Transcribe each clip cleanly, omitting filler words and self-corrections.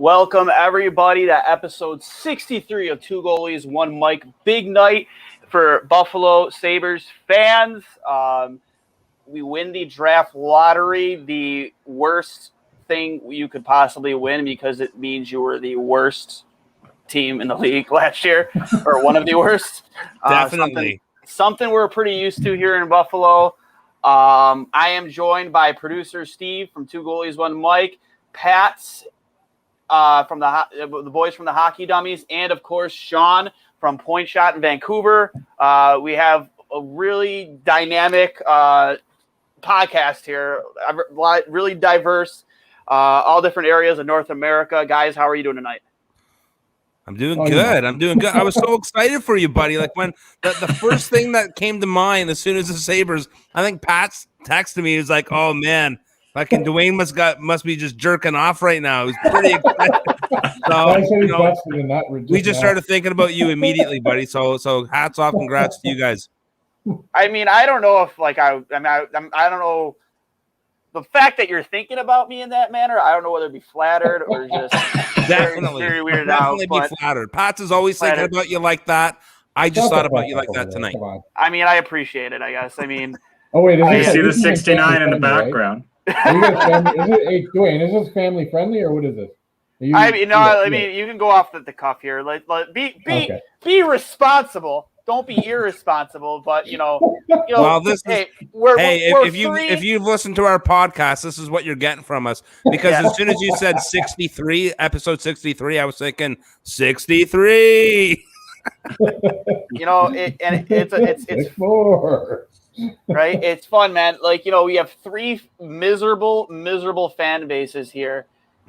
Welcome, everybody, to episode 63 of Two Goalies, One Mic. Big night for Buffalo Sabres fans. We win the draft lottery, the worst thing you could possibly win because it means you were the worst team in the league last year, or one of the worst. Definitely. Something we're pretty used to here in Buffalo. I am joined by producer Steve from Two Goalies, One Mic, Pat's from the boys from the Hockey Dummies, and of course Sean from Point Shot in Vancouver. We have a really dynamic podcast here, really diverse, all different areas of North America. Guys, how are you doing tonight? I'm doing good. I was so excited for you, buddy. Like when the first thing that came to mind as soon as the Sabres, I think Pat's texted me. He was like, "Oh man, fucking Duane must be just jerking off right now." He was pretty excited. We just started thinking about you immediately, buddy. So hats off, congrats to you guys. I mean, I don't know if I don't know. The fact that you're thinking about me in that manner, I don't know whether to be flattered or just definitely very weirded definitely out. Be flattered. Pat's is always thinking about you like that. I just thought about you like that tonight. I mean, I appreciate it, I guess. I mean, oh wait, you see the 69 in the background. Hey, Duane, is this family friendly or what is this? You can go off the cuff here. Be responsible. Don't be irresponsible, but well, if you've listened to our podcast, this is what you're getting from us. Because as soon as you said 63, episode 63, I was thinking 63. It's more. Right? It's fun, man. We have three miserable fan bases here,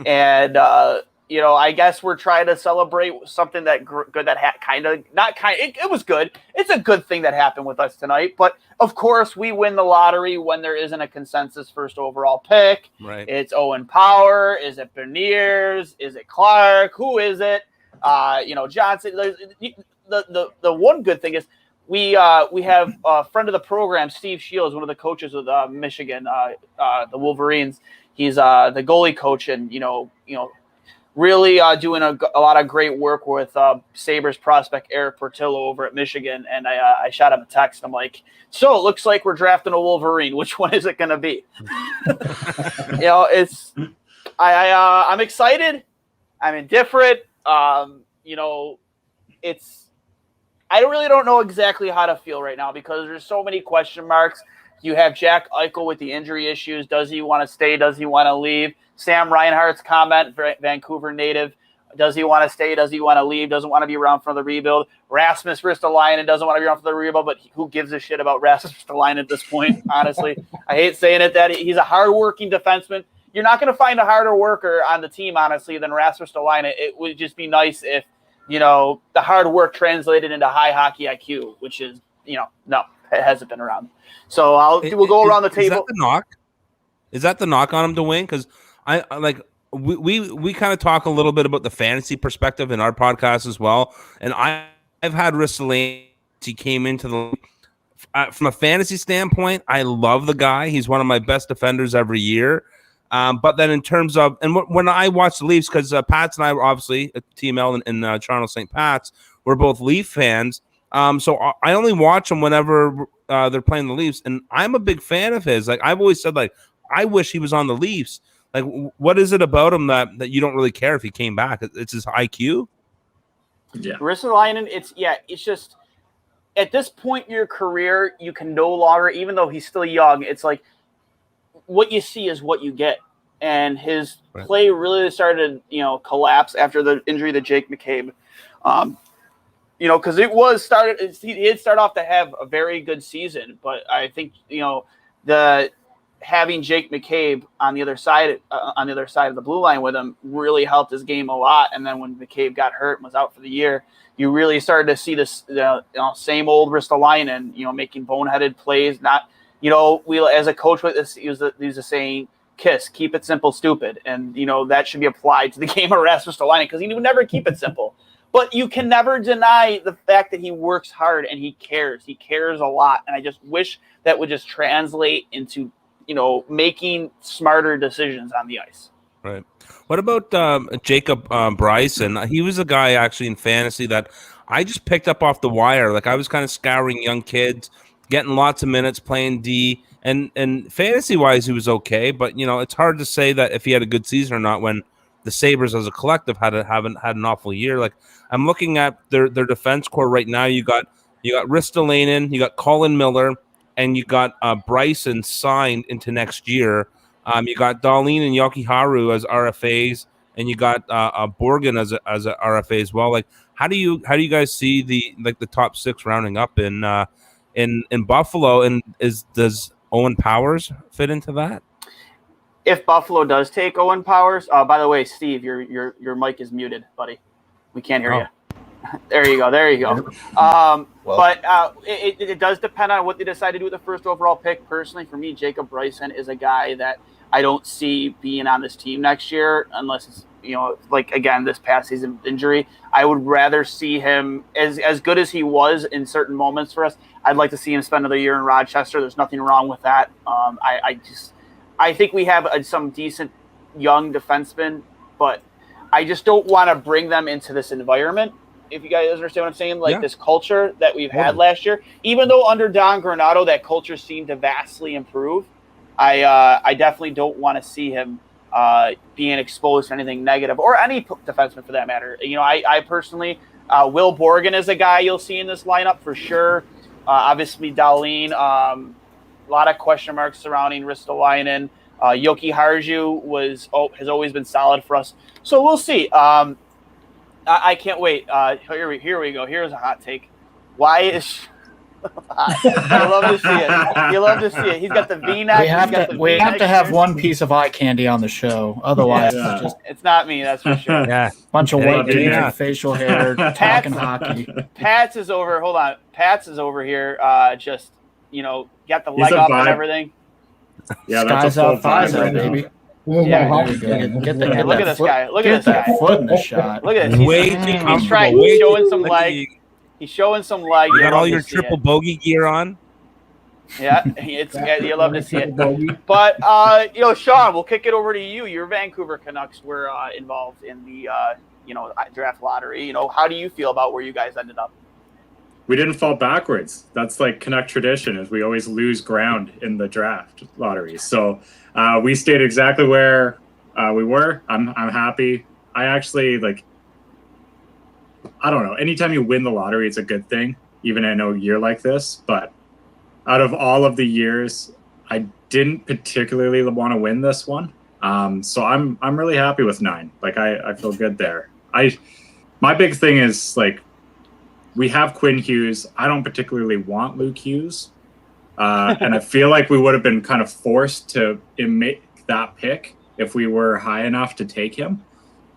and I guess we're trying to celebrate something that good that it was good. It's a good thing that happened with us tonight. But of course, we win the lottery when there isn't a consensus first overall pick. Right. It's Owen Power. Is it Beniers? Is it Clark? Who is it? Johnson. The one good thing is we have a friend of the program, Steve Shields, one of the coaches of Michigan, the Wolverines. He's the goalie coach, and really doing a lot of great work with Sabres prospect Eric Portillo over at Michigan. And I shot him a text. I'm like, so it looks like we're drafting a Wolverine. Which one is it going to be? I'm excited. I'm indifferent. I really don't know exactly how to feel right now because there's so many question marks. You have Jack Eichel with the injury issues. Does he want to stay? Does he want to leave? Sam Reinhart's comment, Vancouver native. Does he want to stay? Does he want to leave? Doesn't want to be around for the rebuild. Rasmus Ristolainen doesn't want to be around for the rebuild, but who gives a shit about Rasmus Ristolainen at this point, honestly? I hate saying it, that he's a hardworking defenseman. You're not going to find a harder worker on the team, honestly, than Rasmus Ristolainen. It would just be nice if, the hard work translated into high hockey IQ, which is, no, it hasn't been around. So we'll go around the table. Is that the knock on him to win? Because we kind of talk a little bit about the fantasy perspective in our podcast as well. And I've had Ristolainen. He came into the from a fantasy standpoint. I love the guy. He's one of my best defenders every year. But then in terms of when I watch the Leafs, because Pats and I were obviously at TML in Toronto St. Pat's, we're both Leaf fans. So I only watch them whenever they're playing the Leafs, and I'm a big fan of his. Like I've always said, I wish he was on the Leafs. Like, what is it about him that you don't really care if he came back? It's his IQ. Yeah, Ristolainen. It's just at this point in your career, you can no longer, even though he's still young, it's like what you see is what you get. And his play really started, collapse after the injury to Jake McCabe. Because he did start off to have a very good season, but I think having Jake McCabe on the other side of the blue line with him really helped his game a lot. And then when McCabe got hurt and was out for the year, you really started to see this same old Ristolainen, making boneheaded plays. Not we as a coach with this, he was a saying, "Kiss, keep it simple, stupid," and that should be applied to the game of Rasmus Ristolainen because he would never keep it simple. But you can never deny the fact that he works hard and he cares. He cares a lot. And I just wish that would just translate into, making smarter decisions on the ice. Right. What about Jacob Bryson? He was a guy actually in fantasy that I just picked up off the wire. Like I was kind of scouring young kids, getting lots of minutes, playing D, and fantasy wise he was okay. But it's hard to say that if he had a good season or not when the Sabres as a collective haven't had an awful year. Like I'm looking at their defense core right now. You got Ristolainen, you got Colin Miller, and you got Bryson signed into next year. You got Darlene and Yokiharu as RFAs, and you got Borgen as a RFA as well. Like, how do you guys see the top six rounding up in Buffalo? And does Owen Powers fit into that? If Buffalo does take Owen Powers, by the way, Steve, your mic is muted, buddy. We can't hear you. There you go. But it does depend on what they decide to do with the first overall pick. Personally, for me, Jacob Bryson is a guy that I don't see being on this team next year unless it's, again, this past season injury. I would rather see him as good as he was in certain moments for us. I'd like to see him spend another year in Rochester. There's nothing wrong with that. I think we have some decent young defensemen, but I just don't want to bring them into this environment. If you guys understand what I'm saying, this culture that we've had last year, even though under Don Granato that culture seemed to vastly improve, I definitely don't want to see him being exposed to anything negative or any defenseman for that matter. I personally, Will Borgen is a guy you'll see in this lineup for sure. Obviously, Darlene, a lot of question marks surrounding Ristolainen. Yoki Harju has always been solid for us, so we'll see. I can't wait. Here we go. Here's a hot take. Why is I love to see it. You love to see it. He's got the V-neck. We have to have one piece of eye candy on the show. Otherwise, it's not me. That's for sure. Bunch of white dudes with facial hair talking hockey. Pats is over. Hold on. Pats is over here. Just got the leg up and everything. Yeah, Skies out, thighs out, baby. Look at this guy. Look at this guy. Foot in the shot. Look at this. He's trying. He's showing some leg. He's showing some leg. You got all your triple bogey gear on. Yeah, you love to see it. But Sean, we'll kick it over to you. Your Vancouver Canucks were involved in the draft lottery. How do you feel about where you guys ended up? We didn't fall backwards. That's like Canuck tradition, is we always lose ground in the draft lottery. So we stayed exactly where we were. I'm happy. I actually I don't know. Anytime you win the lottery, it's a good thing. Even in a year like this, but out of all of the years, I didn't particularly want to win this one. So I'm really happy with 9. I feel good there. My big thing is we have Quinn Hughes. I don't particularly want Luke Hughes. And I feel like we would have been kind of forced to make that pick if we were high enough to take him.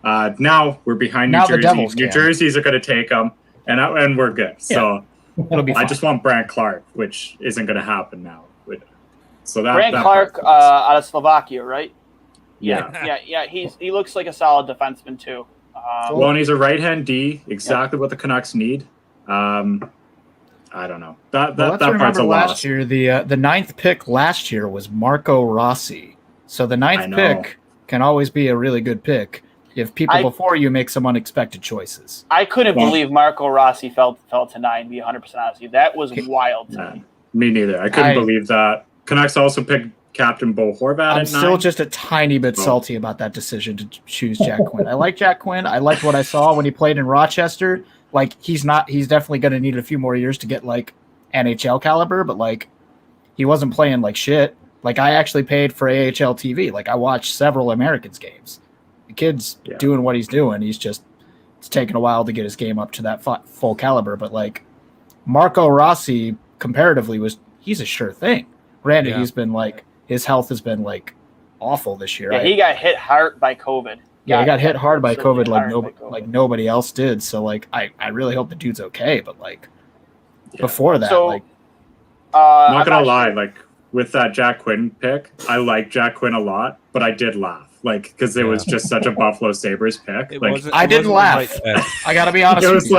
Now we're behind New Jersey. New Jerseys are going to take him, and we're good. Yeah. So I just want Brandt Clark, which isn't going to happen now. So Brandt Clark out of Slovakia, right? Yeah. He looks like a solid defenseman too. Well, and he's a right-hand D, exactly what the Canucks need. I don't know. That part's a loss. Last year, the 9th pick last year was Marco Rossi. So the 9th pick can always be a really good pick if people before you make some unexpected choices. I couldn't believe Marco Rossi fell to 9. Be 100% honest with you, that was wild to me. Me neither. I couldn't believe that. Canucks also picked Captain Bo Horvat at 9. I'm still just a tiny bit salty about that decision to choose Jack Quinn. I like Jack Quinn. I liked what I saw when he played in Rochester. He's definitely going to need a few more years to get NHL caliber, but he wasn't playing like shit. I actually paid for AHL TV. I watched several Americans games. The kid's doing what he's doing. It's taken a while to get his game up to that full caliber, but Marco Rossi comparatively he's a sure thing. Granted, he's been his health has been awful this year. Yeah, he got hit hard by COVID. Yeah, he got hit hard by COVID like nobody else did. So I really hope the dude's okay. But before that, I'm not gonna lie, with that Jack Quinn pick, I like Jack Quinn a lot, but I did laugh. Because it was just such a Buffalo Sabres pick. I didn't laugh. I gotta be honest. It was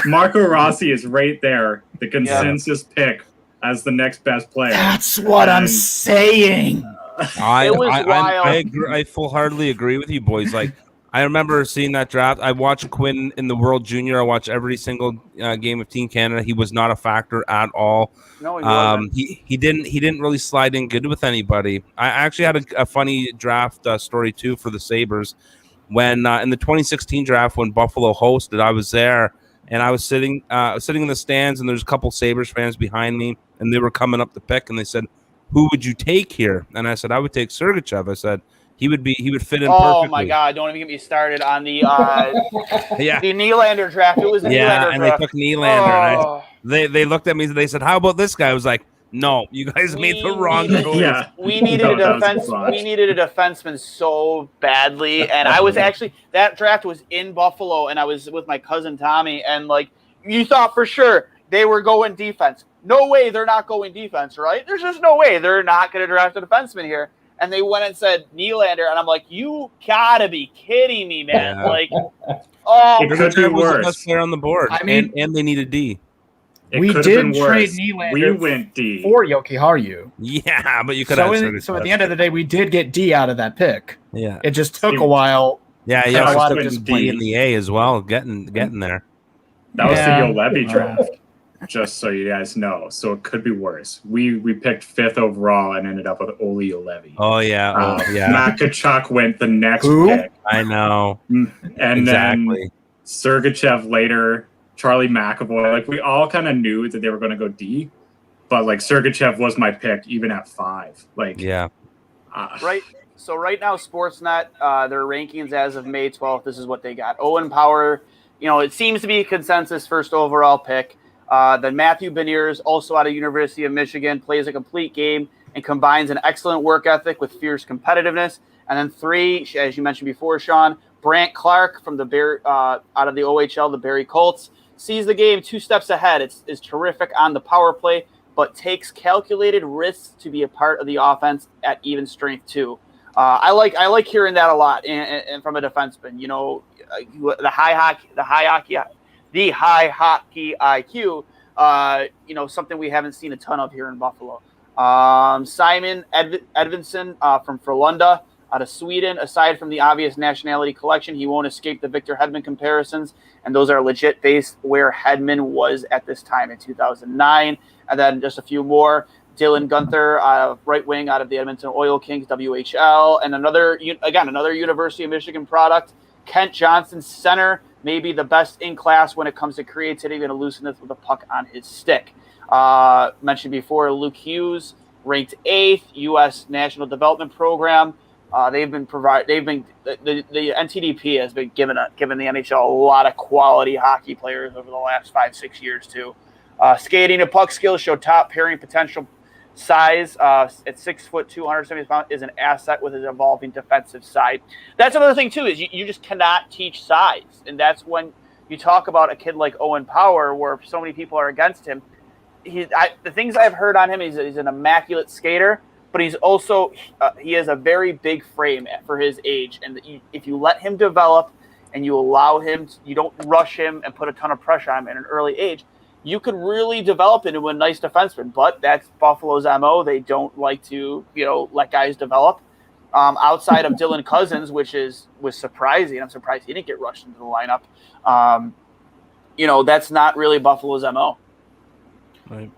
Marco Rossi is right there, the consensus pick as the next best player. That's what I'm saying. It was wild. I full-heartedly agree with you, boys. Like, I remember seeing that draft. I watched Quinn in the World Junior. I watched every single game of Team Canada. He was not a factor at all. No, he wasn't. He didn't really slide in good with anybody. I actually had a funny draft story too for the Sabres. When in the 2016 draft, when Buffalo hosted, I was there and I was sitting in the stands, and there's a couple Sabres fans behind me, and they were coming up the pick, and they said, "Who would you take here?" And I said, "I would take Sergachev." I said he would fit in perfectly. Oh my God! Don't even get me started on the the Nylander draft. It was the Nylander and draft. they took Nylander. And they looked at me and they said, "How about this guy?" I was like, "No, you guys made the wrong choice." Yeah. We needed a defense. We needed a defenseman so badly, and I was actually that draft was in Buffalo, and I was with my cousin Tommy, and like you thought for sure they were going defense. No way they're not going defense, right? There's just no way they're not going to draft a defenseman here. And they went and said Nylander, and I'm like, you gotta be kidding me, man! Yeah. Like, It could be was the worse. best player on the board. I mean, and they need a D. It we could have did been trade worse. Nylander We went D. for Yoki Haru. Yeah, but you could So, have. so at the end of the day, we did get D out of that pick. Yeah, It just took a while. yeah, a yeah. lot Also of put the D and the A as well, getting there. That was Yeah. the Levy draft, just so you guys know. So it could be worse. We picked 5th overall and ended up with Oli Levy. Oh yeah, Matt Tkachuk went the next Who? pick. I know. And Exactly. then Sergachev later, Charlie McAvoy. Like, we all kind of knew that they were going to go D, but like Sergachev was my pick even at 5. Like, Yeah. right. So right now, Sportsnet, their rankings as of May 12th, this is what they got. Owen Power, it seems to be a consensus first overall pick. Then Matthew Beniers, also out of University of Michigan, plays a complete game and combines an excellent work ethic with fierce competitiveness. And then 3, as you mentioned before, Sean, Brant Clark from the out of the OHL, the Barrie Colts, sees the game 2 steps ahead. Is terrific on the power play, but takes calculated risks to be a part of the offense at even strength too. I like hearing that a lot, and from a defenseman. The high hockey IQ. Something we haven't seen a ton of here in Buffalo. Simon Edvinsson from Frölunda out of Sweden. Aside from the obvious nationality collection, he won't escape the Victor Hedman comparisons, and those are legit based where Hedman was at this time in 2009. And then just a few more. Dylan Gunther, right wing out of the Edmonton Oil Kings, WHL, and another University of Michigan product. Kent Johnson, center, maybe the best in class when it comes to creativity and elusiveness with a puck on his stick. Mentioned before, Luke Hughes, ranked 8th, U.S. National Development Program. The NTDP has been given the NHL a lot of quality hockey players over the last 5-6 years too. Skating and puck skills show top pairing potential. Size at 6 foot 270 pounds is an asset with his evolving defensive side. That's another thing too, is you just cannot teach size, and that's when you talk about a kid like Owen Power, where so many people are against him. The things I've heard on him, he's an immaculate skater, but he's also he has a very big frame for his age, and if you let him develop and you allow him, you don't rush him and put a ton of pressure on him at an early age, you could really develop into a nice defenseman. But that's Buffalo's MO. They don't like to, let guys develop. Outside of Dylan Cousins, which was surprising. I'm surprised he didn't get rushed into the lineup. That's not really Buffalo's MO. Right.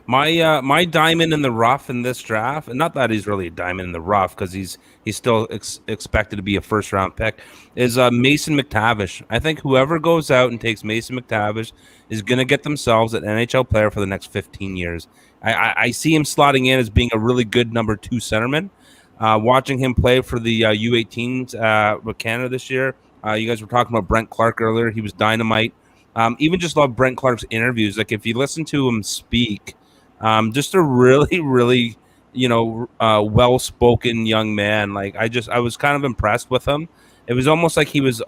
My diamond in the rough in this draft, and not that he's really a diamond in the rough because he's still expected to be a first round pick, is Mason McTavish. I think whoever goes out and takes Mason McTavish is going to get themselves an NHL player for the next 15 years. I see him slotting in as being a really good number 2 centerman. Watching him play for the U18s with Canada this year, you guys were talking about Brent Clark earlier. He was dynamite. Even just love Brent Clark's interviews. Like, if you listen to him speak, just a really, really, well-spoken young man. Like, I was kind of impressed with him. It was almost like he was,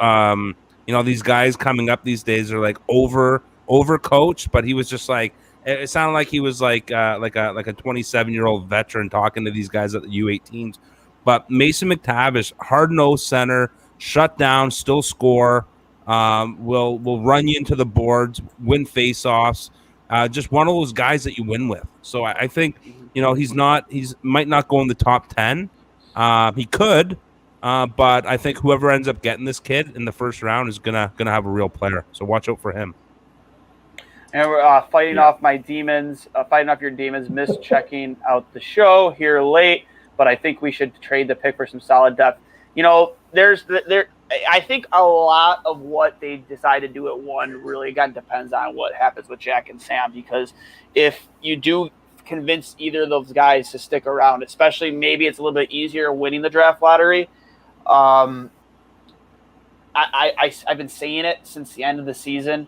these guys coming up these days are like over coached, but he was just like, it sounded like he was like a 27-year-old veteran talking to these guys at the U18s. But Mason McTavish, hard-nosed center, shut down, still score, will run you into the boards, win face-offs. Just one of those guys that you win with. So I think, He's might not go in the top 10. He could, but I think whoever ends up getting this kid in the first round is gonna have a real player. So watch out for him. And we're fighting off my demons, fighting off your demons. Miss checking out the show here late, but I think we should trade the pick for some solid depth. I think a lot of what they decide to do at 1 really depends on what happens with Jack and Sam, because if you do convince either of those guys to stick around, especially maybe it's a little bit easier winning the draft lottery. I've been saying it since the end of the season,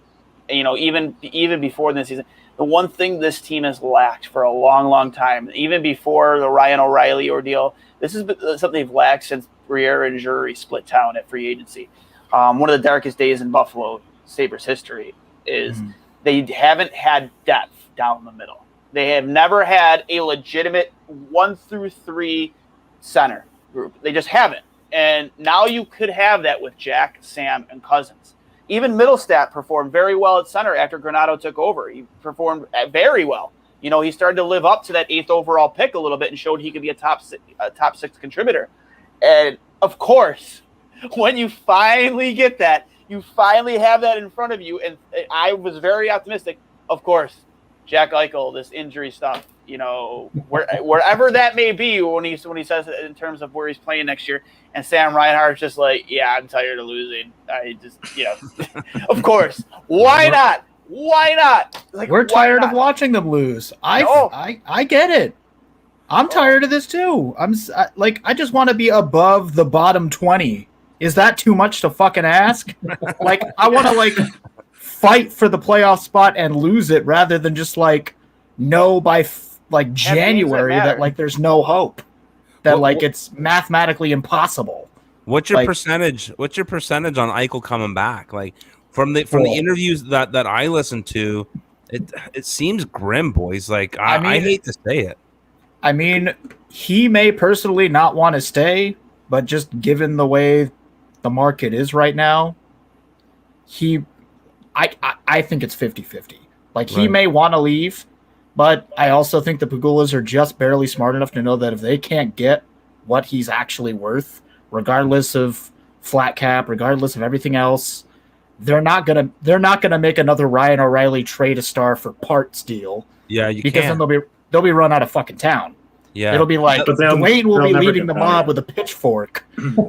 even before this season. The one thing this team has lacked for a long, long time, even before the Ryan O'Reilly ordeal, this is something they've lacked since Briere and Drury split town at free agency. One of the darkest days in Buffalo Sabres history is they haven't had depth down the middle. They have never had a legitimate 1 through 3 center group. They just haven't. And now you could have that with Jack, Sam, and Cousins. Even Middlestat performed very well at center after Granato took over. He performed very well. He started to live up to that 8th overall pick a little bit and showed he could be a top 6 contributor. And, of course, when you finally get that, you finally have that in front of you. And I was very optimistic. Of course, Jack Eichel, this injury stuff, wherever that may be when he says it in terms of where he's playing next year. And Sam Reinhart's just like, yeah, I'm tired of losing. I just, of course. Why not? Why not? We're tired of watching them lose. I get it. I'm tired of this too. I just want to be above the bottom 20. Is that too much to fucking ask? I want to fight for the playoff spot and lose it rather than just know by January that there's no hope, that it's mathematically impossible. What's your percentage? What's your percentage on Eichel coming back? From the interviews that I listened to, it seems grim, boys. I hate to say it. I mean, he may personally not want to stay, but just given the way the market is right now, I think it's 50-50. He may want to leave, but I also think the Pagulas are just barely smart enough to know that if they can't get what he's actually worth, regardless of flat cap, regardless of everything else, they're not gonna make another Ryan O'Reilly trade a star for parts deal. Yeah, then they'll be run out of fucking town. Yeah, it'll be Duane will be leading the mob with a pitchfork.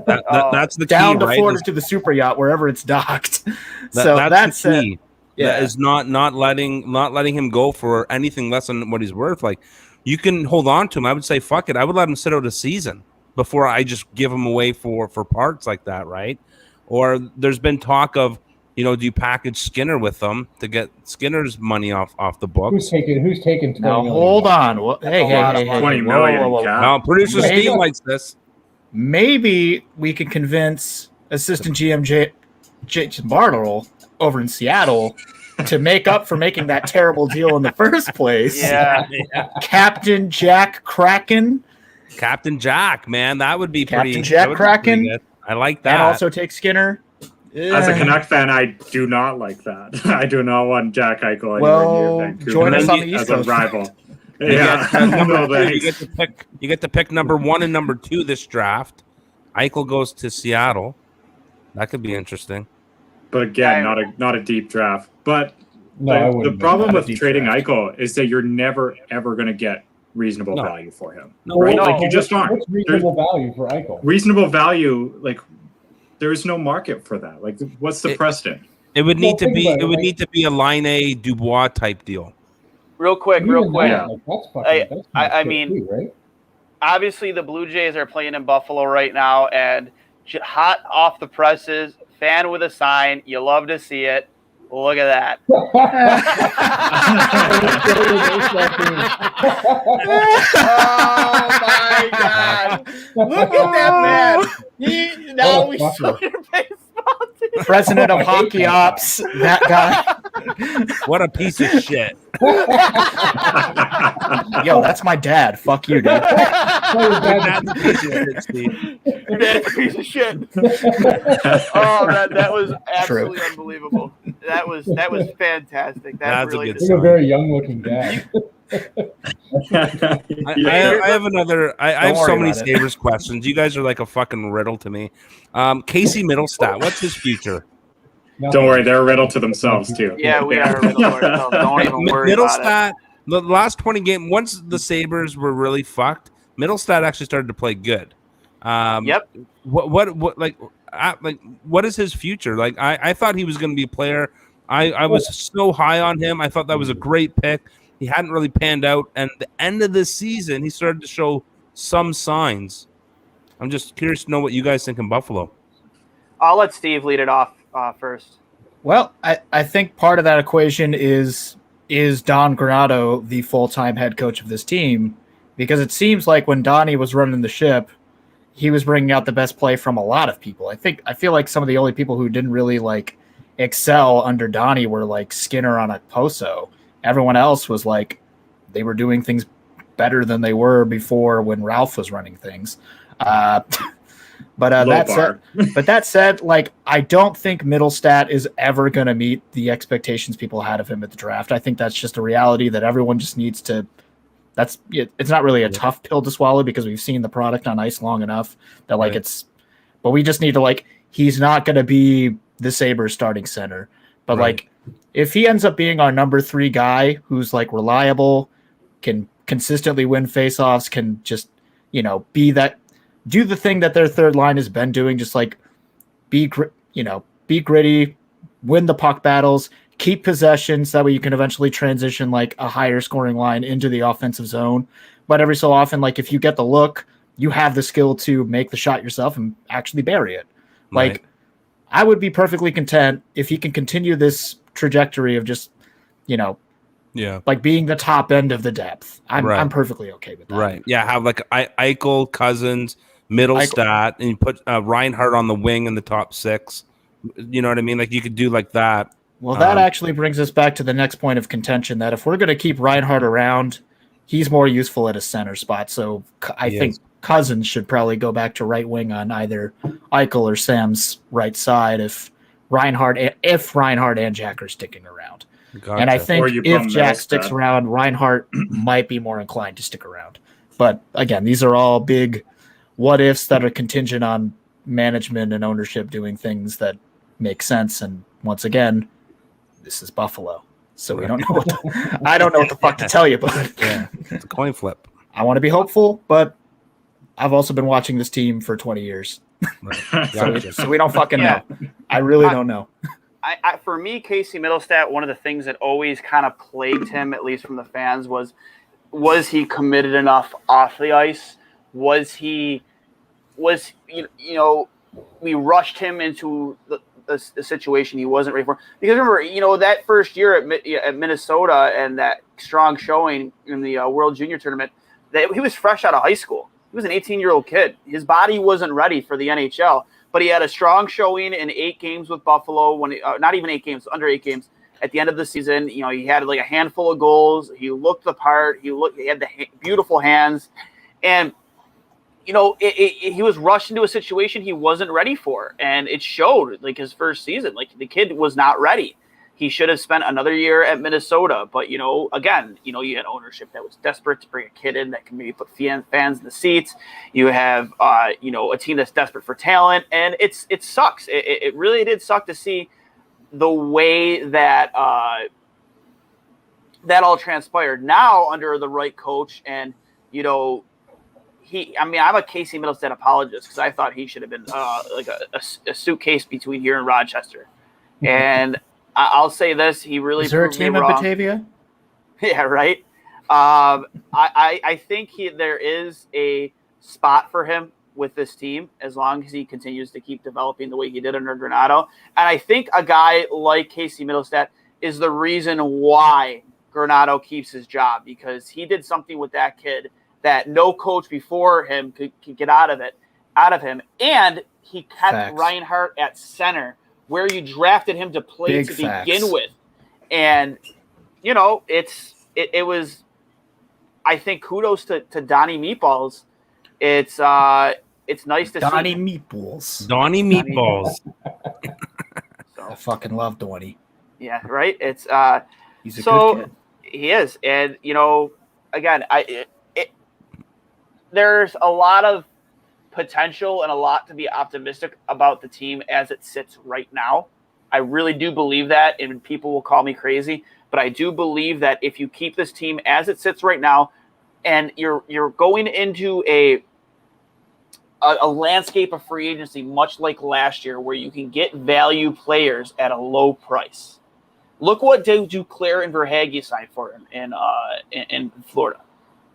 That's the key, down to right? Florida to the super yacht wherever it's docked. That's the key. That is not letting him go for anything less than what he's worth. You can hold on to him. I would say fuck it. I would let him sit out a season before I just give him away for parts like that, right? Or there's been talk of, do you package Skinner with them to get Skinner's money off the books? Who's taking 20 now, million? hold on. Hey, 20 million. Whoa. Now, producer Steve likes this. Maybe we can convince assistant GM Jason Bartle over in Seattle to make up for making that terrible deal in the first place. Yeah. Captain Jack Kraken. Captain Jack, man, that would be pretty. Captain Jack Kraken. I like that. And also take Skinner. As a Canuck fan, I do not like that. I do not want Jack Eichel anywhere near Vancouver. Join us on the East Coast. As a rival. You get to pick number 1 and number 2 this draft. Eichel goes to Seattle. That could be interesting. But again, not a deep draft. But the problem with trading Eichel is that you're never ever going to get reasonable value for him. Right? You just aren't. What's reasonable value for Eichel? Reasonable value, there is no market for that. What's the precedent? It would need to be a Line A Dubois type deal. Real quick. Yeah. I mean, too, right? Obviously the Blue Jays are playing in Buffalo right now, and hot off the presses, fan with a sign. You love to see it. Look at that. Oh my God. Look at that man. Now we saw your baseball team. President of Hockey Ops, that guy. What a piece of shit. Yo, that's my dad. Fuck you, dude. That's a piece of shit, Steve. Your dad's a piece of shit. Oh, that was absolutely unbelievable. That was fantastic. That's really a good He's a very young looking dad. I have another. I have worry so many about it. Sabres questions. You guys are like a fucking riddle to me. Casey Middlestat, what's his future? Don't worry, they're a riddle to themselves too. Yeah, we are a riddle to ourselves. Don't even worry about it. Middlestat, the last 20 games, once the Sabres were really fucked, Middlestat actually started to play good. Yep. What is his future? Like, I thought he was going to be a player. I was so high on him. I thought that was a great pick. He hadn't really panned out. And at the end of the season, he started to show some signs. I'm just curious to know what you guys think in Buffalo. I'll let Steve lead it off first. Well, I think part of that equation is Don Granato the full-time head coach of this team, because it seems like when Donnie was running the ship, he was bringing out the best play from a lot of people. I feel like some of the only people who didn't really like excel under Donnie were like Skinner on a Poso. Everyone else was like, they were doing things better than they were before when Ralph was running things. But that said, like, I don't think Middlestat is ever going to meet the expectations people had of him at the draft. I think that's just a reality that everyone just needs to. It's not really a tough pill to swallow because we've seen the product on ice long enough that like but we just need to like, he's not going to be the Sabres starting center, but like if he ends up being our number 3 guy who's like reliable, can consistently win faceoffs, can just, be that, do the thing that their third line has been doing, just like be gritty, win the puck battles, keep possession so that way you can eventually transition like a higher scoring line into the offensive zone. But every so often, like if you get the look, you have the skill to make the shot yourself and actually bury it. Like I would be perfectly content if he can continue this trajectory of just, like being the top end of the depth. I'm perfectly okay with that. Right. Yeah. Have like Eichel, Cousins, Middlestat, and you put Reinhardt on the wing in the top 6. You know what I mean? Like you could do like that. Well, that actually brings us back to the next point of contention, that if we're going to keep Reinhardt around, he's more useful at a center spot. So I think Cousins should probably go back to right wing on either Eichel or Sam's right side if Reinhardt and Jack are sticking around. Gotcha. And I think if Jack sticks around, Reinhardt might be more inclined to stick around. But again, these are all big what ifs that are contingent on management and ownership doing things that make sense. And once again, this is Buffalo, so we don't know. I don't know what the fuck to tell you, but it's a coin flip. I want to be hopeful, but I've also been watching this team for 20 years, so we don't fucking know. I really don't know. For me, Casey Middlestat, one of the things that always kind of plagued him, at least from the fans, was he committed enough off the ice? We rushed him into the situation he wasn't ready for. Because remember, that first year at Minnesota and that strong showing in the World Junior Tournament, that he was fresh out of high school. He was an 18-year-old kid. His body wasn't ready for the NHL, but he had a strong showing in 8 games with Buffalo. Not even 8 games, under 8 games. At the end of the season, he had like a handful of goals. He looked the part. He had the beautiful hands, and he was rushed into a situation he wasn't ready for, and it showed. Like his first season, like the kid was not ready. He should have spent another year at Minnesota, but again, you had ownership that was desperate to bring a kid in that can maybe put fans in the seats. You have a team that's desperate for talent, and it sucks. It really did suck to see the way that that all transpired. Now under the right coach, and I'm a Casey Middlestat apologist because I thought he should have been like a suitcase between here and Rochester. And I'll say this: he really is there a team in Batavia? Yeah, right. I think there is a spot for him with this team as long as he continues to keep developing the way he did under Granato. And I think a guy like Casey Middlestat is the reason why Granato keeps his job, because he did something with that kid that no coach before him could get out of him. And he kept Reinhardt at center, where you drafted him to play begin with. And, it was, I think, kudos to Donnie Meatballs. It's nice to Donnie see. Donnie Meatballs. So, I fucking love Duane. Yeah, right? It's he's a good kid. He is. And, again, there's a lot of potential and a lot to be optimistic about the team as it sits right now. I really do believe that, and people will call me crazy, but I do believe that if you keep this team as it sits right now, and you're going into a landscape of free agency, much like last year, where you can get value players at a low price. Look what Duclair and Verhaeghe signed for him in Florida.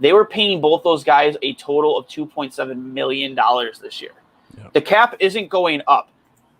They were paying both those guys a total of $2.7 million this year. Yeah. The cap isn't going up.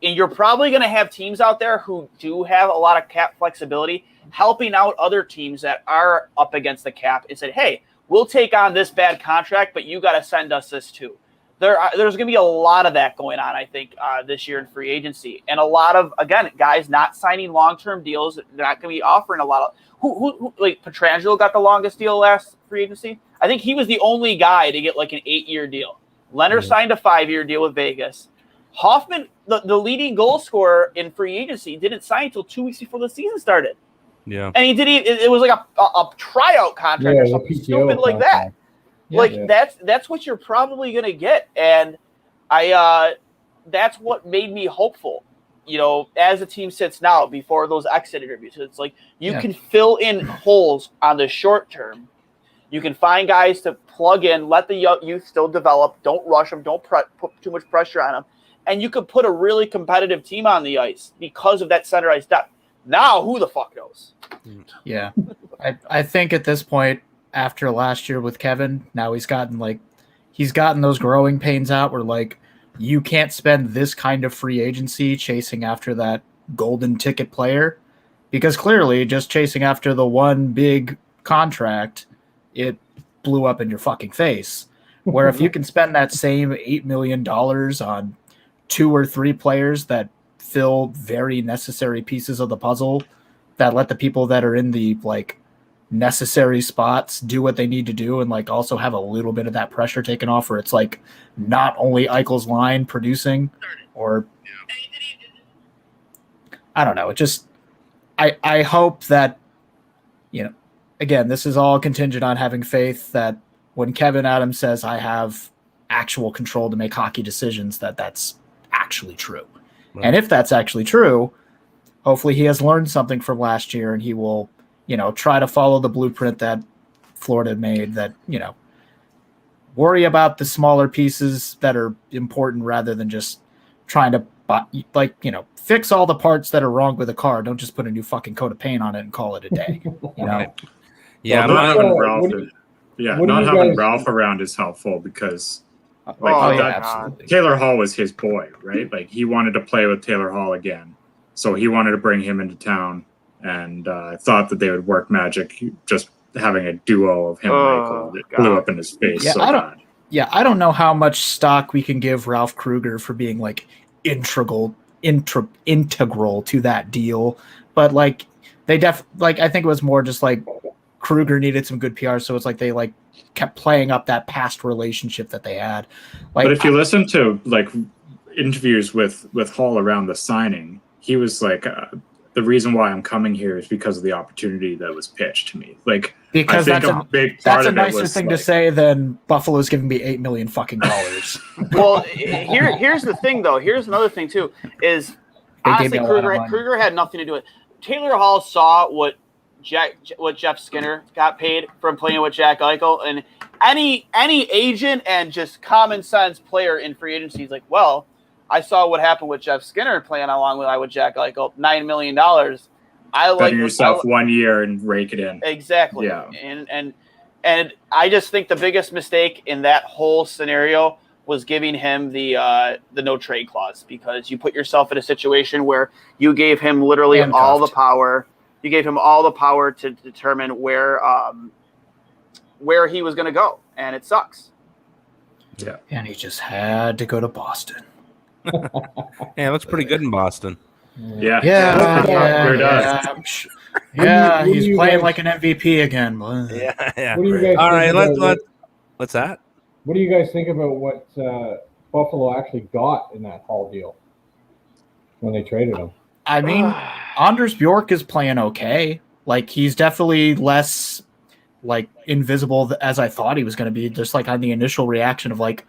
And you're probably going to have teams out there who do have a lot of cap flexibility helping out other teams that are up against the cap and said, hey, we'll take on this bad contract, but you got to send us this too. There's going to be a lot of that going on, I think, this year in free agency. And a lot of, again, guys not signing long-term deals. They're not going to be offering a lot of who like Pietrangelo got the longest deal last free agency. I think he was the only guy to get like an 8-year deal. Leonard signed a 5-year deal with Vegas. Hoffman, the leading goal scorer in free agency, didn't sign until 2 weeks before the season started. Yeah. And he did it was like a tryout contract or something stupid like that. That's what you're probably going to get. And that's what made me hopeful, as the team sits now before those exit interviews. It's like you can fill in holes on the short term. You can find guys to plug in, let the youth still develop. Don't rush them. Don't put too much pressure on them. And you could put a really competitive team on the ice because of that center ice depth. Now, who the fuck knows? Yeah. I think at this point, after last year with Kevin, now he's gotten those growing pains out where like you can't spend this kind of free agency chasing after that golden ticket player, because clearly just chasing after the one big contract, it blew up in your fucking face. Where if you can spend that same $8 million on 2 or 3 players that fill very necessary pieces of the puzzle, that let the people that are in the like necessary spots do what they need to do, and like also have a little bit of that pressure taken off, where it's like not only Eichel's line producing, or I don't know. It just I hope that, again, this is all contingent on having faith that when Kevin Adams says I have actual control to make hockey decisions, that's actually true. Right. And if that's actually true, hopefully he has learned something from last year, and he will, try to follow the blueprint that Florida made, that, worry about the smaller pieces that are important rather than just trying to, fix all the parts that are wrong with a car. Don't just put a new fucking coat of paint on it and call it a day. Right. Yeah, well, not having Ralph around is helpful because absolutely. Taylor Hall was his boy, right? Like he wanted to play with Taylor Hall again. So he wanted to bring him into town, and thought that they would work magic. Just having a duo of him and Michael that blew up in his face. I don't know how much stock we can give Ralph Kruger for being like integral to that deal, but like I think it was more just like Kruger needed some good PR, so it's like they like kept playing up that past relationship that they had. Like, but if you listen to like interviews with Hall around the signing, he was like, the reason why I'm coming here is because of the opportunity that was pitched to me. Like, because I think that's a nicer thing to say than Buffalo's giving me $8 million fucking dollars. Well, here's the thing though. Here's another thing too. Is honestly, Kruger had nothing to do with it. Taylor Hall saw what Jeff Skinner got paid from playing with Jack Eichel, and any agent and just common sense player in free agency is like, well, I saw what happened with Jeff Skinner playing along with Jack Eichel, $9 million. I like yourself 1 year and rake it in. Exactly. Yeah. And I just think the biggest mistake in that whole scenario was giving him the no trade clause, because you put yourself in a situation where you gave him literally all the power. You gave him all the power to determine where he was going to go, and it sucks. Yeah. And he just had to go to Boston. Yeah, that's pretty good in Boston. Yeah, he's playing like an MVP again. Yeah. What do you guys all right, let's. What's that? What do you guys think about what Buffalo actually got in that Hall deal when they traded him? I mean, Anders Bjork is playing okay. Like, he's definitely less like invisible as I thought he was going to be. Just like on the initial reaction of like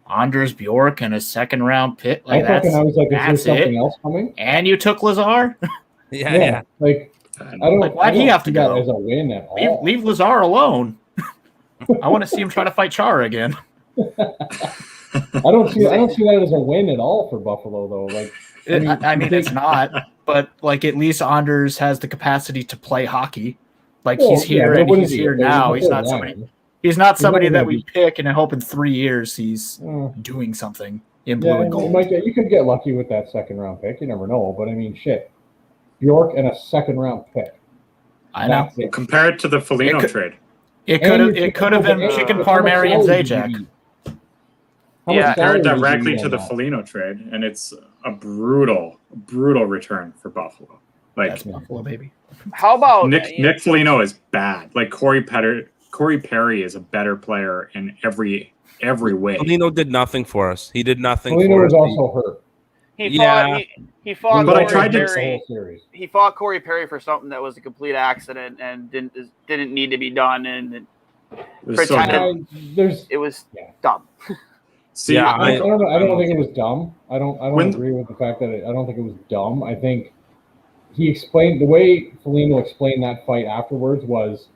Anders Bjork and a second round pick. Like I was like, is there that's something it. else coming? And you took Lazar. Yeah. Like I don't. Like, why'd he have to see that go? as a win at all? Leave Lazar alone. I want to see him try to fight Chara again. I don't see that as a win at all for Buffalo though. Like I mean, it's not, but like at least Anders has the capacity to play hockey. Like he's here and he's here now. He's not somebody. He's not somebody that we pick and hope in 3 years he's doing something in blue and gold. You could get lucky with that second round pick. You never know. But I mean, shit, Bjork and a second round pick. I know. Compared to the Foligno trade, it could have been Chicken Parmary and Zajac. compared directly to the Foligno trade, and it's a brutal return for Buffalo. Like that's Buffalo, baby. How about Nick Foligno is bad. Like Corey Perry is a better player in every way. Foligno did nothing for us. He did nothing Foligno for us. was also hurt. He fought. But I Corey tried to- Perry. He fought Corey Perry for something that was a complete accident and didn't need to be done, and It was so pretended- dumb. it was dumb. See, Yeah, I don't think it was dumb. I don't When- agree with the fact that I don't think it was dumb. I think he explained the way Foligno explained that fight afterwards was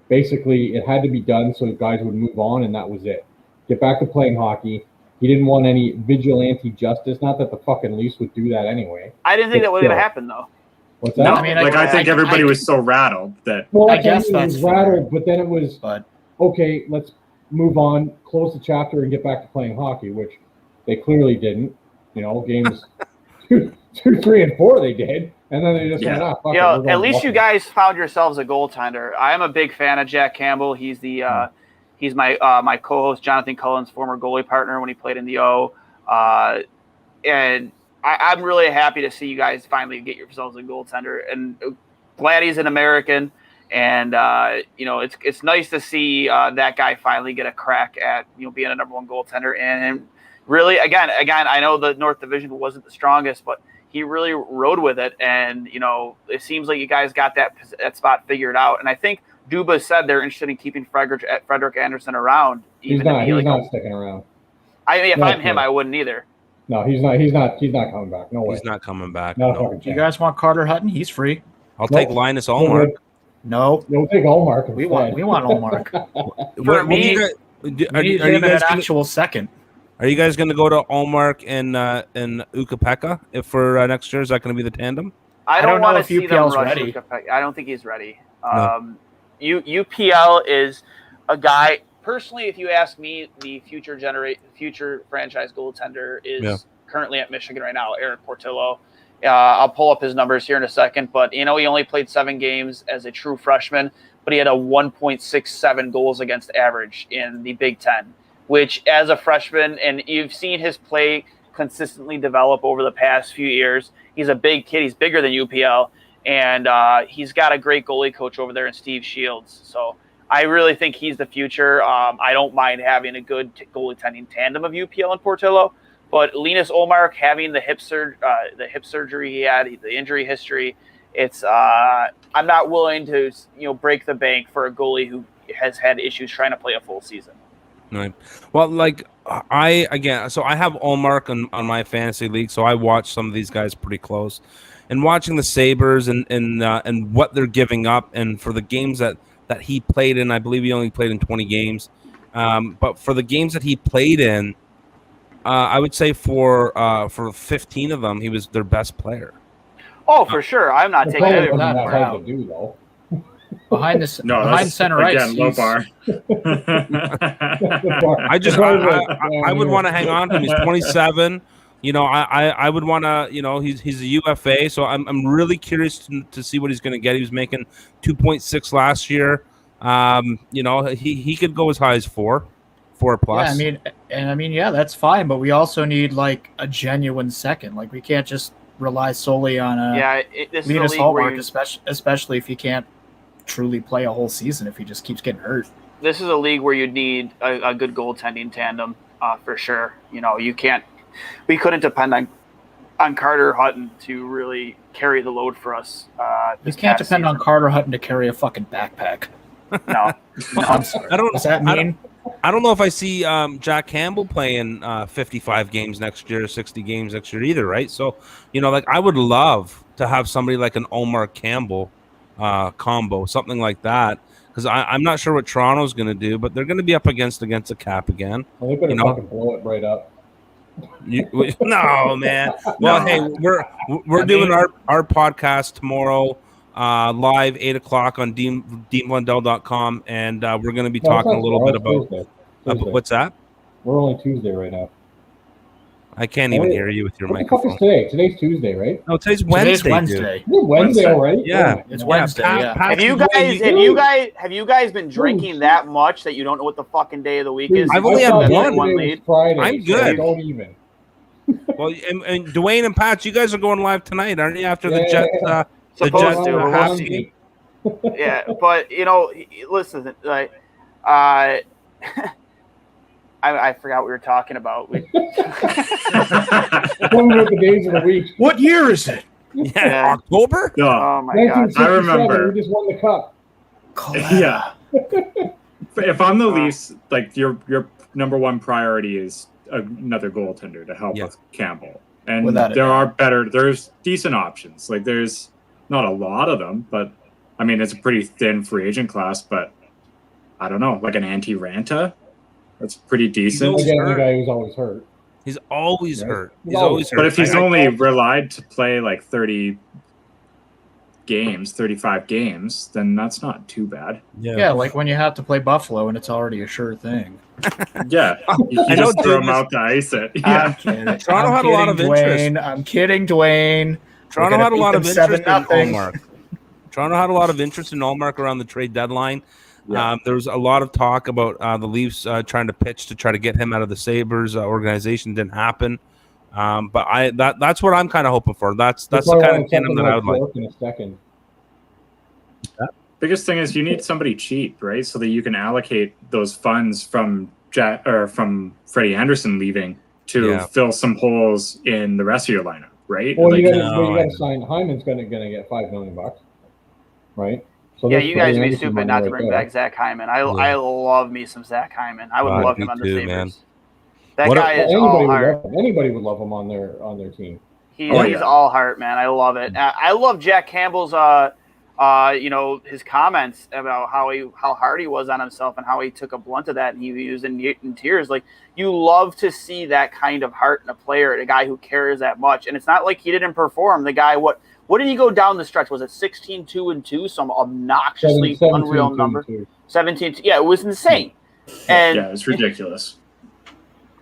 basically it had to be done so guys would move on, and that was it. Get back to playing hockey. He didn't want any vigilante justice. Not that the fucking Leafs would do that anyway. I didn't think that was going to happen though. What's that? no, I mean, I think everybody was so rattled that Well, I guess it that's was fair. rattled, but then it was But okay. Let's move on, close the chapter, and get back to playing hockey, which they clearly didn't. You know, games 2, 3, and 4 they did, and then they just went, fuck it, we're going At least you Buffalo. guys found yourselves a goaltender. I am a big fan of Jack Campbell. He's the he's my co-host Jonathan Cullen's former goalie partner when he played in the O. And I'm really happy to see you guys finally get yourselves a goaltender, and glad he's an American. And it's nice to see that guy finally get a crack at being a number one goaltender. And really, again, I know the North Division wasn't the strongest, but he really rode with it. And it seems like you guys got that spot figured out. And I think Duba said they're interested in keeping Frederick Anderson around. He's not sticking around. If I'm him, I wouldn't either. No, he's not coming back. No way. He's not coming back. Not a No. fucking you chance. guys want Carter Hutton? He's free. I'll take Linus Allmark. No, You'll take Allmark. we want Allmark. For me, We need him in an actual second. Are you guys going to go to Allmark and Ukapeka for next year? Is that going to be the tandem? I don't don't know want to if see them UPL's rush ready. Ukapeka. I don't think he's ready. No. UPL is a guy. Personally, if you ask me, the future franchise goaltender is currently at Michigan right now, Eric Portillo. I'll pull up his numbers here in a second, but he only played 7 games as a true freshman, but he had a 1.67 goals against average in the Big Ten, which as a freshman, and you've seen his play consistently develop over the past few years. He's a big kid. He's bigger than UPL, and he's got a great goalie coach over there in Steve Shields. So I really think he's the future. I don't mind having a good goaltending tandem of UPL and Portillo, but Linus Ullmark having the hip surgery he had, the injury history, it's I'm not willing to break the bank for a goalie who has had issues trying to play a full season. Right. Well, I have Allmark on my fantasy league, so I watch some of these guys pretty close, and watching the Sabres and what they're giving up, and for the games that he played in, I believe he only played in 20 games, but for the games that he played in, I would say for 15 of them, he was their best player. Oh, for sure. I'm not taking Probably it. wasn't that that far hard to do though. Behind that's, center ice. again, low bar. I would want to hang on to him. He's 27. I would want to. He's a UFA, so I'm really curious to see what he's going to get. He was making 2.6 last year. He could go as high as 4 plus. Yeah, that's fine, but we also need a genuine second. We can't just rely solely on this is Linus a league where Ullmark, especially if he can't truly play a whole season if he just keeps getting hurt. this is a league where you need a good goaltending tandem for sure. You can't. We couldn't depend on Carter Hutton to really carry the load for us. You can't depend on Carter Hutton to carry a fucking backpack. No. I'm sorry. I don't. Does that mean? I don't know if I see Jack Campbell playing 55 games next year, 60 games next year either, right? So, like I would love to have somebody like an Omar Campbell combo, something like that, because I'm not sure what Toronto's going to do, but they're going to be up against the cap again. Well, they better fucking blow it right up. No, man. Well, No. hey, we're doing our podcast tomorrow, live 8:00 on DeanBlundell.com, and we're going to be talking a little bit about Tuesday. what's that? We're only Tuesday right now. I can't even hear you with your what microphone. What the fuck is today? Today's Tuesday, right? No, today's Wednesday. Today's Wednesday. Is it Wednesday already? Yeah, It's Wednesday. Yeah. Have you guys been drinking that much that you don't know what the fucking day of the week is? I've only had one lead. Friday, I'm so good. don't even. Well, and Duane and Pat, you guys are going live tonight, aren't you? After the Jets, Supposed to. We'll Habs see. game. Yeah, but listen, like, I forgot what we were talking about. One of the days of the week. What year is it? Yeah, October. No, Oh my god! 1967, I remember. We just won the cup. yeah. If I'm the Leafs, like your number one priority is another goaltender to help with Campbell, and Without there's decent options. Like there's not a lot of them, but I mean it's a pretty thin free agent class. But I don't know, like an Antti-Ranta, that's pretty decent. Again, the guy who's always hurt. He's always hurt. He's always always hurt. But if he's only relied to play like 30 games, 35 games, then that's not too bad. Yeah, like when you have to play Buffalo and it's already a sure thing. Yeah, you I know, just throw dude, him out to ice it. I'm Yeah, kidding. Toronto had a lot of interest. I'm kidding, Dwayne. Toronto had a lot of interest in 7-0. Allmark. Toronto had a lot of interest in Allmark around the trade deadline. Yeah. There was a lot of talk about the Leafs trying to pitch to try to get him out of the Sabres organization. Didn't happen. But that's what I'm kind of hoping for. That's the kind of tandem that I would like. In a second. biggest thing is you need somebody cheap, right? So that you can allocate those funds from Freddie Anderson leaving to fill some holes in the rest of your lineup, right? Well, like, you got to sign. Hyman's going to get $5 million, right? So yeah, you guys would be stupid not to bring back Zach Hyman. I love me some Zach Hyman. I would love him on the Sabres. Man. That guy is all heart. Anybody would love him on their team. He's all heart, man. I love it. I love Jack Campbell's his comments about how hard he was on himself and how he took a blunt of that and he was in tears. Like, you love to see that kind of heart in a player, a guy who cares that much. And it's not like he didn't perform. The guy, what did he go down the stretch? Was it 16-2-2? Some obnoxiously unreal number. 17. Yeah, it was insane. And yeah, it's ridiculous.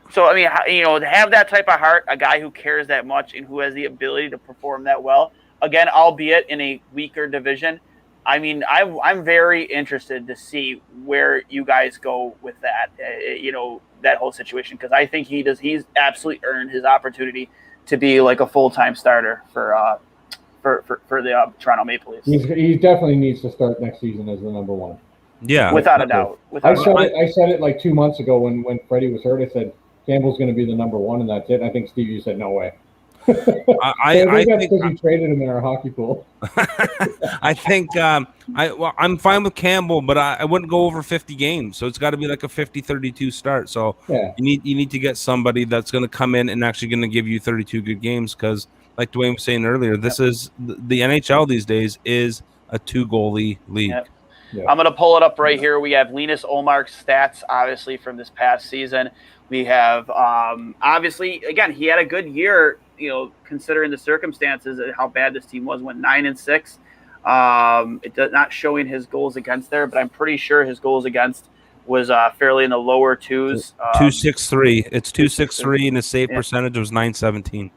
So, I mean, to have that type of heart, a guy who cares that much and who has the ability to perform that well, again, albeit in a weaker division, I mean, I'm very interested to see where you guys go with that, that whole situation, because I think he's absolutely earned his opportunity to be like a full-time starter for the Toronto Maple Leafs. He definitely needs to start next season as the number one. Yeah, without a doubt. I said it like 2 months ago when Freddie was hurt. I said Campbell's going to be the number one, and that's it. I think Steve, you said no way. I think because we traded him in our hockey pool. I think I'm fine with Campbell, but I wouldn't go over 50 games. So it's got to be like a 50-32 start. So you need to get somebody that's going to come in and actually going to give you 32 good games, because like Duane was saying earlier, this is the NHL these days is a 2-goalie league. Yep. Yeah. I'm going to pull it up right here. We have Linus Ullmark's stats, obviously, from this past season. We have, obviously, again, he had a good year, considering the circumstances and how bad this team was, went 9-6. It does not showing his goals against there, but I'm pretty sure his goals against was fairly in the lower twos. 2.63. It's 2.63, and his save percentage was 9.17.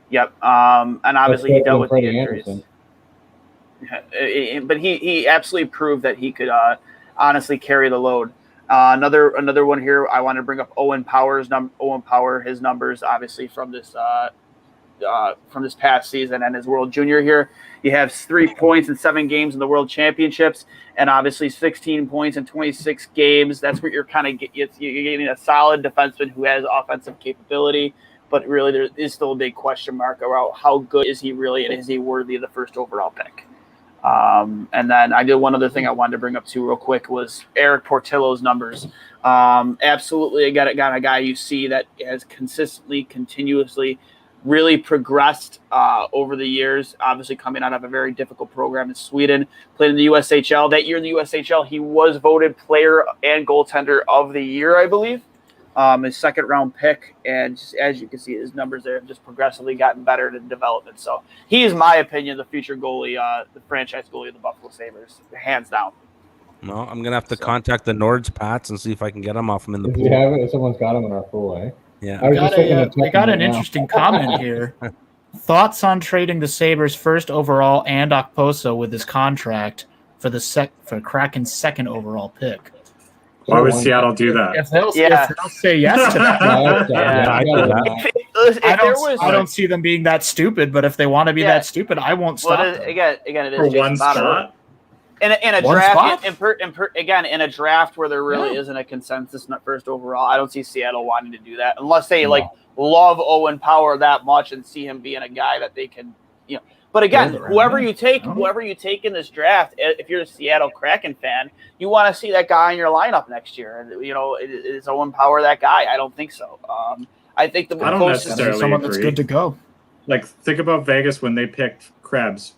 Yep. And obviously he dealt with the injuries. Anderson. But he absolutely proved that he could honestly carry the load. Another one here, I want to bring up Owen Power, his numbers, obviously, from this past season and his World Junior here. He has 3 points in 7 games in the World Championships, and obviously 16 points in 26 games. That's where you're getting a solid defenseman who has offensive capability, but really there is still a big question mark about how good is he really, and is he worthy of the first overall pick? And then I did one other thing I wanted to bring up too real quick was Eric Portillo's numbers. Absolutely, got a guy you see that has consistently, continuously really progressed over the years, obviously coming out of a very difficult program in Sweden, played in the USHL. That year in the USHL, he was voted player and goaltender of the year, I believe. His second-round pick, and just, as you can see, his numbers there have just progressively gotten better in development. So he is, my opinion, the future goalie, the franchise goalie of the Buffalo Sabres, hands down. No, I'm going to have to contact the Nords Pats and see if I can get him off him in the If pool. you have it, someone's got him in our pool, eh? Yeah. I got an interesting comment here. Thoughts on trading the Sabres first overall and Okposo with his contract for Kraken's second overall pick? Why would Seattle do that? If they'll say yes to that, I don't see them being that stupid. But if they want to be that stupid, I won't stop. Well, again, it is For Jason one spot. In a One draft, spot? again, in a draft where there really isn't a consensus not first overall, I don't see Seattle wanting to do that unless they love Owen Power that much and see him being a guy that they can, But again, whoever you take in this draft, if you're a Seattle Kraken fan, you want to see that guy in your lineup next year. And is Owen Power that guy? I don't think so. I think I don't necessarily someone agree. that's good to go. Like, think about Vegas when they picked Krebs,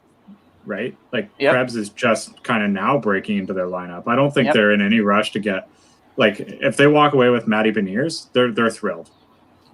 right? Like, Krebs is just kind of now breaking into their lineup. I don't think they're in any rush to get, like, if they walk away with Matty Beniers, they're thrilled.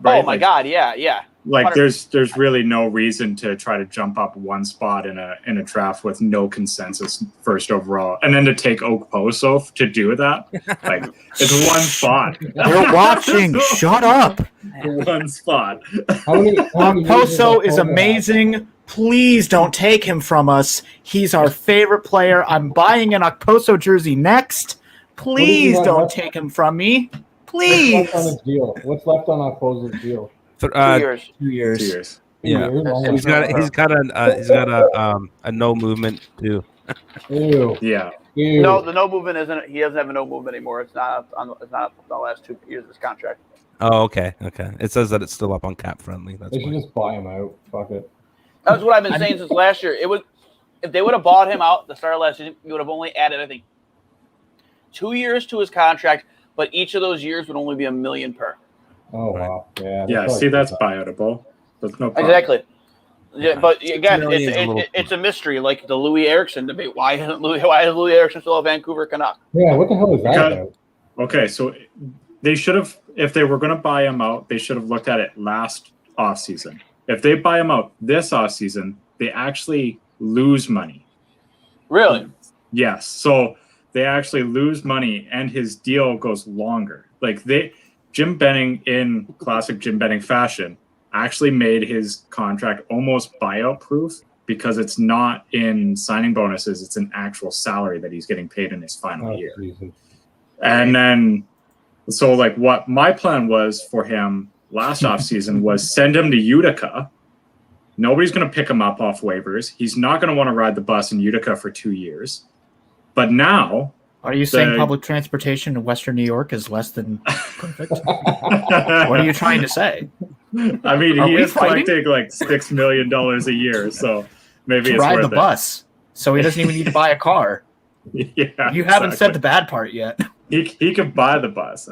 Right? Oh my God, yeah. Like, there's really no reason to try to jump up one spot in a draft with no consensus first overall, and then to take Okposo to do that. Like, it's one spot. We're watching. Shut up. One spot. Okposo is amazing. Please don't take him from us. He's our favorite player. I'm buying an Okposo jersey next. Please don't take him from me. Please. What's left on his deal? What's left on Okposo's deal? 2 years. 2 years. 2 years. Yeah, he's got a no movement too. Ew. Yeah. Ew. No, the no movement isn't. He doesn't have a no movement anymore. It's not up the last 2 years of his contract. Oh, okay. It says that it's still up on Cap Friendly. That's They should why. just buy him out. Fuck it. That's what I've been saying since last year. It was if they would have bought him out the start of last season, you would have only added, I think, 2 years to his contract, but each of those years would only be $1 million per. Oh wow. Yeah. Yeah. See, that's buyable. There's no problem. Exactly. Yeah, but again, Millions it's a mystery, like the Louis Eriksson debate. Why is Louis Eriksson still a Vancouver Canuck? Yeah. What the hell is that about? Okay, so they should have, if they were going to buy him out, they should have looked at it last offseason. If they buy him out this offseason, they actually lose money. Really? Yes. So they actually lose money, and his deal goes longer. Like, Jim Benning, in classic Jim Benning fashion, actually made his contract almost buyout proof because it's not in signing bonuses, it's an actual salary that he's getting paid in his final year. Jesus. And then, so like what my plan was for him last offseason was send him to Utica. Nobody's going to pick him up off waivers. He's not going to want to ride the bus in Utica for 2 years. But now... Are you saying public transportation in Western New York is less than perfect? What are you trying to say? I mean, he is collecting like $6 million a year, so maybe to it's ride worth the it. Bus, so he doesn't even need to buy a car. Yeah, you haven't said the bad part yet. He could buy the bus.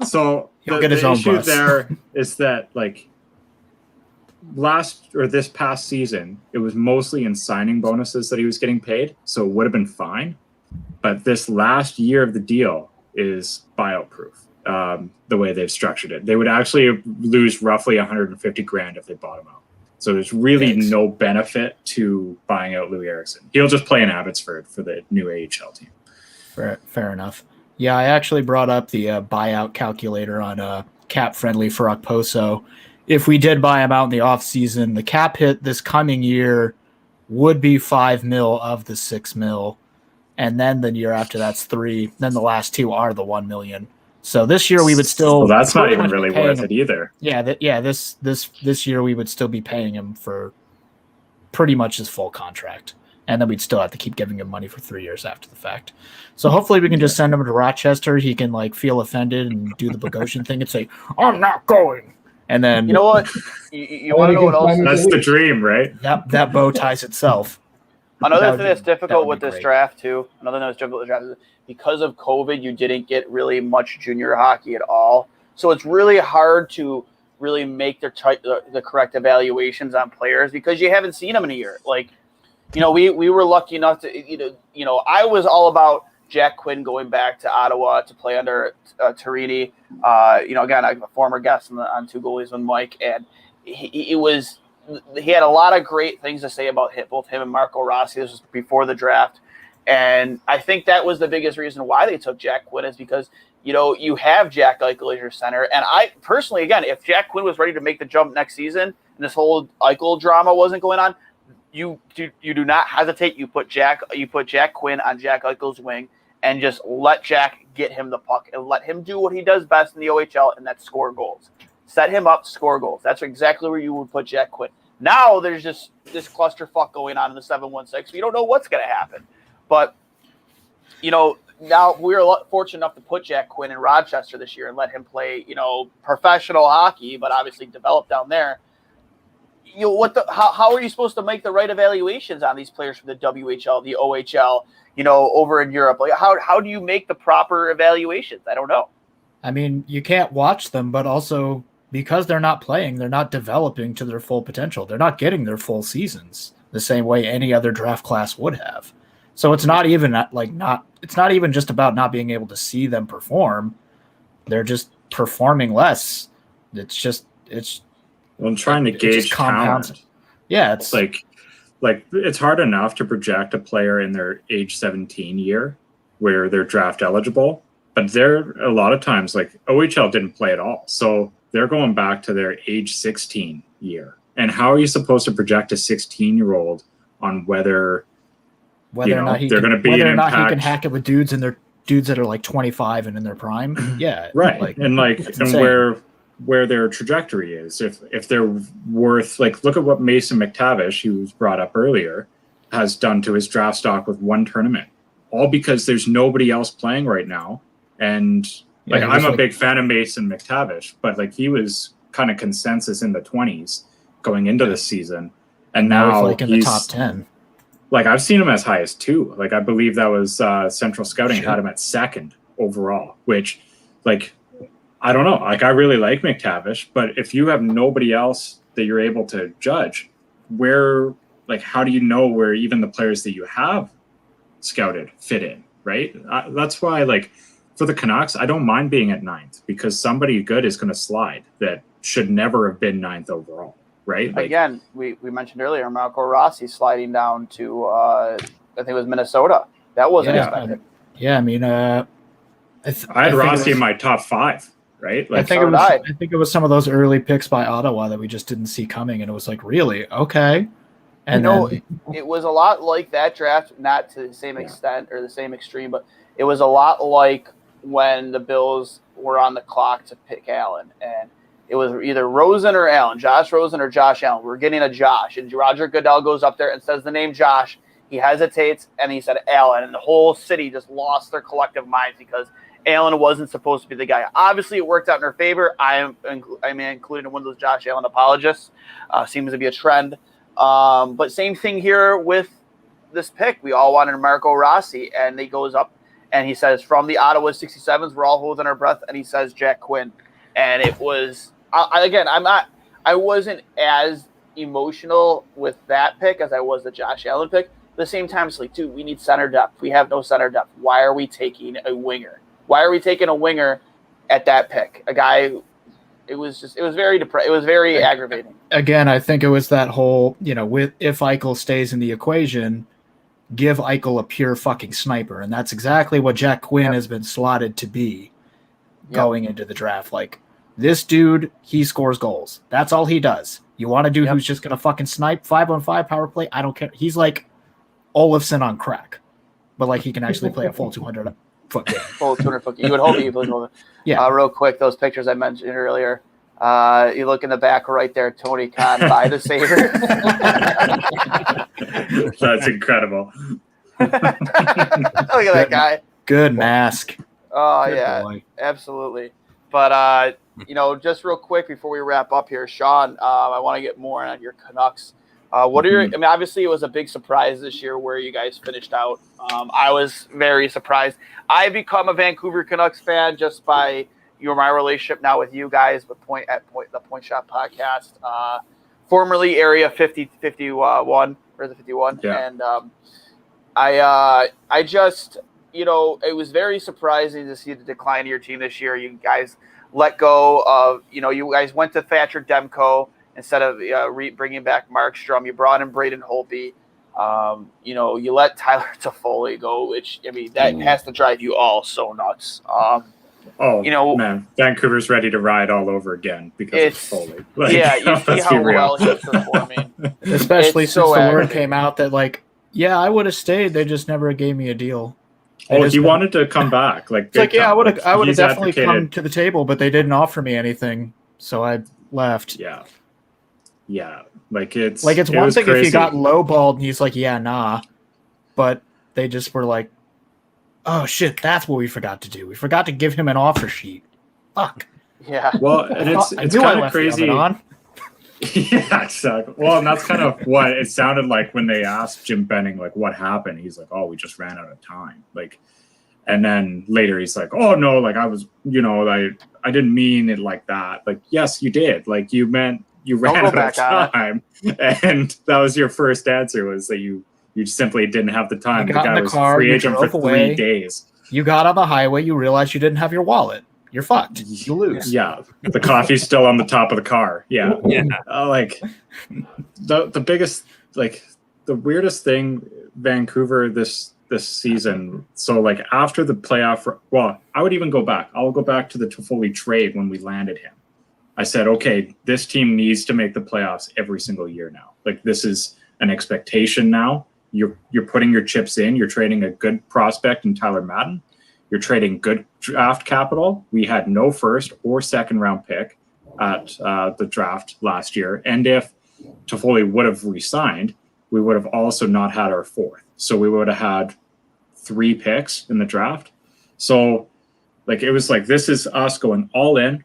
So He'll get his own issue bus. there is that like this past season, it was mostly in signing bonuses that he was getting paid, so it would have been fine. But this last year of the deal is buyout proof. The way they've structured it, they would actually lose roughly $150,000 if they bought him out. So there's really no benefit to buying out Louis Eriksson. He'll just play in Abbotsford for the new AHL team. Fair enough. Yeah, I actually brought up the buyout calculator on Cap Friendly for Okposo. If we did buy him out in the offseason, the cap hit this coming year would be $5 million of the $6 million. And then the year after that's $3 million. Then the last two are the $1 million. So this year we would still. Well, that's not even really worth it either. Yeah, this year we would still be paying him for pretty much his full contract, and then we'd still have to keep giving him money for 3 years after the fact. So hopefully we can just send him to Rochester. He can like feel offended and do the Bogosian thing and say, "I'm not going." And then you know what? You want to know what else? That's the dream, right? That bow ties itself. Another That thing would that's be- that difficult would with be this great. draft too. Another thing that's difficult with the draft is because of COVID, you didn't get really much junior hockey at all. So it's really hard to really make the correct evaluations on players because you haven't seen them in a year. Like, we were lucky enough to, I was all about Jack Quinn going back to Ottawa to play under Torini. Again, I'm a former guest on Two Goalies with Mike, and he had a lot of great things to say about both him and Marco Rossi. This was before the draft. And I think that was the biggest reason why they took Jack Quinn is because, you have Jack Eichel as your center. And I personally, again, if Jack Quinn was ready to make the jump next season and this whole Eichel drama wasn't going on, you do not hesitate. You put Jack Quinn on Jack Eichel's wing and just let Jack get him the puck and let him do what he does best in the OHL, and that's score goals. Set him up, score goals. That's exactly where you would put Jack Quinn. Now there's just this clusterfuck going on in the 7-1-6. We don't know what's going to happen. But, now we were fortunate enough to put Jack Quinn in Rochester this year and let him play, professional hockey, but obviously develop down there. How are you supposed to make the right evaluations on these players from the WHL, the OHL, over in Europe? Like how do you make the proper evaluations? I don't know. I mean, you can't watch them, but also because they're not playing, they're not developing to their full potential. They're not getting their full seasons the same way any other draft class would have. So it's not even just about not being able to see them perform. They're just performing less. I'm trying to gauge talent. Yeah, it's like it's hard enough to project a player in their age 17 year where they're draft eligible, but they're a lot of times like OHL didn't play at all. So they're going back to their age 16 year. And how are you supposed to project a 16-year-old on whether or not he they're going to be an impact? He can hack it with dudes that are like 25 and in their prime. Yeah. Right. And where their trajectory is. If they're worth, look at what Mason McTavish, who was brought up earlier, has done to his draft stock with one tournament, all because there's nobody else playing right now. And I'm a big fan of Mason McTavish, but he was kind of consensus in the 20s going into this season. And now he's in the top 10. I've seen him as high as 2. I believe that was Central Scouting had him at 2nd overall, which I don't know. I really like McTavish, but if you have nobody else that you're able to judge, how do you know where even the players that you have scouted fit in, right? That's why, for the Canucks, I don't mind being at 9th because somebody good is going to slide that should never have been 9th overall, right? Again, we mentioned earlier Marco Rossi sliding down to, I think it was Minnesota. That wasn't expected. Yeah, I mean, I had Rossi in my top 5. Right? I think it was some of those early picks by Ottawa that we just didn't see coming, and it was really okay. And it was a lot like that draft, not to the same extent or the same extreme, but it was a lot like when the Bills were on the clock to pick Allen, and it was either Rosen or Allen, Josh Rosen or Josh Allen. We're getting a Josh, and Roger Goodell goes up there and says the name Josh. He hesitates, and he said Allen, and the whole city just lost their collective minds because Allen wasn't supposed to be the guy. Obviously, it worked out in her favor. I'm including one of those Josh Allen apologists. Seems to be a trend. But same thing here with this pick. We all wanted Marco Rossi, and he goes up and he says, from the Ottawa 67s, we're all holding our breath, and he says Jack Quinn. And it was, I wasn't as emotional with that pick as I was the Josh Allen pick. At the same time, it's dude, we need center depth. We have no center depth. Why are we taking a winger? Why are we taking a winger at that pick? A guy, it was very aggravating. Again, I think it was that whole, if Eichel stays in the equation, give Eichel a pure fucking sniper. And that's exactly what Jack Quinn has been slotted to be going into the draft. This dude, he scores goals. That's all he does. You want a dude who's just going to fucking snipe 5-on-5 power play? I don't care. He's like Olafson on crack. But he can actually play a full 200 foot game. Full 200 foot game. You would hope he would. Yeah. Real quick, those pictures I mentioned earlier. You look in the back right there, Tony Khan by the Sabres. That's incredible. Look at that guy. Good mask. Oh, good boy. Absolutely. But, just real quick before we wrap up here, Sean, I want to get more on your Canucks. What are your? I mean, obviously, it was a big surprise this year where you guys finished out. I was very surprised. I become a Vancouver Canucks fan just by my relationship now with you guys with the Point Shot podcast, formerly Area 51 or the 51, and I just it was very surprising to see the decline of your team this year. You guys let go of you guys went to Thatcher Demko. Instead of bringing back Markstrom, you brought in Braden Holtby. You let Tyler Toffoli go, which, I mean, that has to drive you all so nuts. Man, Vancouver's ready to ride all over again because of Toffoli. You see how well he's performing. Especially since the word came out that, I would have stayed. They just never gave me a deal. He wanted to come back. I would have definitely come to the table, but they didn't offer me anything, so I left. Yeah, it's one thing crazy. if you got lowballed and he's like, yeah, nah, but they just were like, oh shit, that's what we forgot to do. We forgot to give him an offer sheet. Fuck. Yeah. Well, and it's kind of crazy. Yeah, exactly. Well, and that's kind of what it sounded like when they asked Jim Benning what happened. He's like, oh, we just ran out of time. And then later he's like, oh no, I was, I didn't mean it like that. Yes, you did. You meant. You ran out of time, and that was your first answer was that you simply didn't have the time. The guy was free agent for 3 days. You got on the highway. You realized you didn't have your wallet. You're fucked. You lose. Yeah, the coffee's still on the top of the car. Yeah. The biggest, the weirdest thing, Vancouver this season. So after the playoff, I would even go back. I'll go back to the Toffoli trade when we landed him. I said, okay, this team needs to make the playoffs every single year now. This is an expectation now. You're putting your chips in. You're trading a good prospect in Tyler Madden. You're trading good draft capital. We had no first or second round pick at the draft last year. And if Toffoli would have re-signed, we would have also not had our fourth. So we would have had 3 picks in the draft. So it was this is us going all in.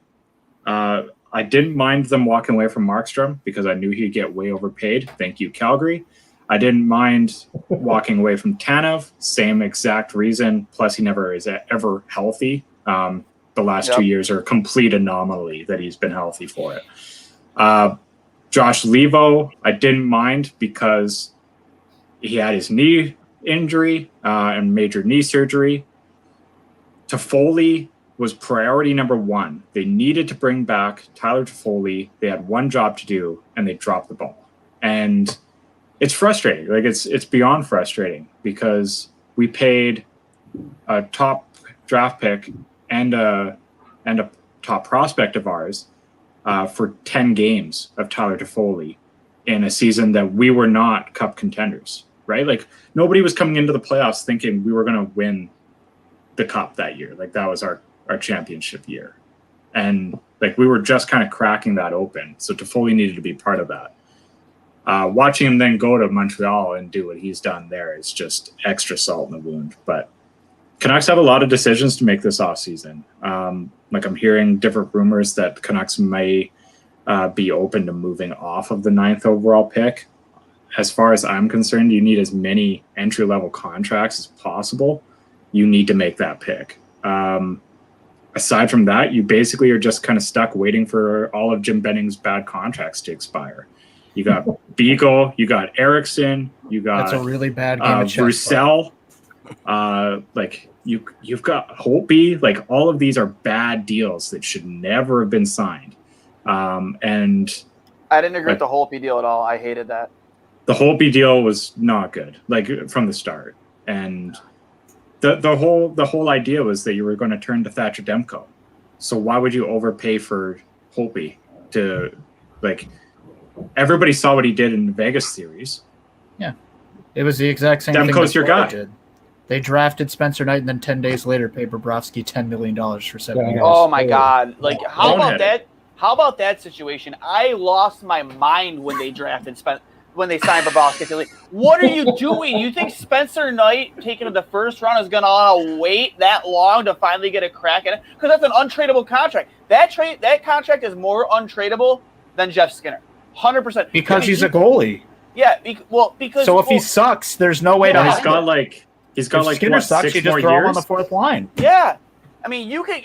I didn't mind them walking away from Markstrom because I knew he'd get way overpaid. Thank you, Calgary. I didn't mind walking away from Tanev. Same exact reason. Plus, he never is ever healthy. The last 2 years are a complete anomaly that he's been healthy for it. Josh Levo, I didn't mind because he had his knee injury and major knee surgery. Toffoli was priority number 1. They needed to bring back Tyler Toffoli. They had one job to do, and they dropped the ball. And it's frustrating. It's beyond frustrating because we paid a top draft pick and a top prospect of ours for 10 games of Tyler Toffoli in a season that we were not cup contenders, right? Nobody was coming into the playoffs thinking we were going to win the cup that year. That was our championship year. And we were just kind of cracking that open. So Toffoli needed to be part of that. Watching him then go to Montreal and do what he's done there is just extra salt in the wound. But Canucks have a lot of decisions to make this offseason. I'm hearing different rumors that the Canucks may be open to moving off of the 9th overall pick. As far as I'm concerned, you need as many entry-level contracts as possible. You need to make that pick. Aside from that, you basically are just kind of stuck waiting for all of Jim Benning's bad contracts to expire. You got Beagle, you got Eriksson, you got that's a really bad game of chess. Roussel, you've got Holtby. All of these are bad deals that should never have been signed. And I didn't agree with the Holtby deal at all. I hated that. The Holtby deal was not good, from the start, and. The whole idea was that you were going to turn to Thatcher Demko. So why would you overpay for Holtby to everybody saw what he did in the Vegas series. Yeah. It was the exact same thing. Demko's your guy. Did. They drafted Spencer Knight and then 10 days later paid Bobrovsky $10 million for 7 years. Oh my God. How about that? How about that situation? I lost my mind when they drafted when they signed Bobrovsky. What are you doing? You think Spencer Knight taking in the first round is going to wait that long to finally get a crack at it? Because that's an untradeable contract. That contract is more untradeable than Jeff Skinner. 100%. Because he's a goalie. Yeah, because So if he sucks, there's no way to. Well, hide he's got if like Skinner what, sucks, 6 you just more throw him on years. the fourth line. Yeah, I mean, you could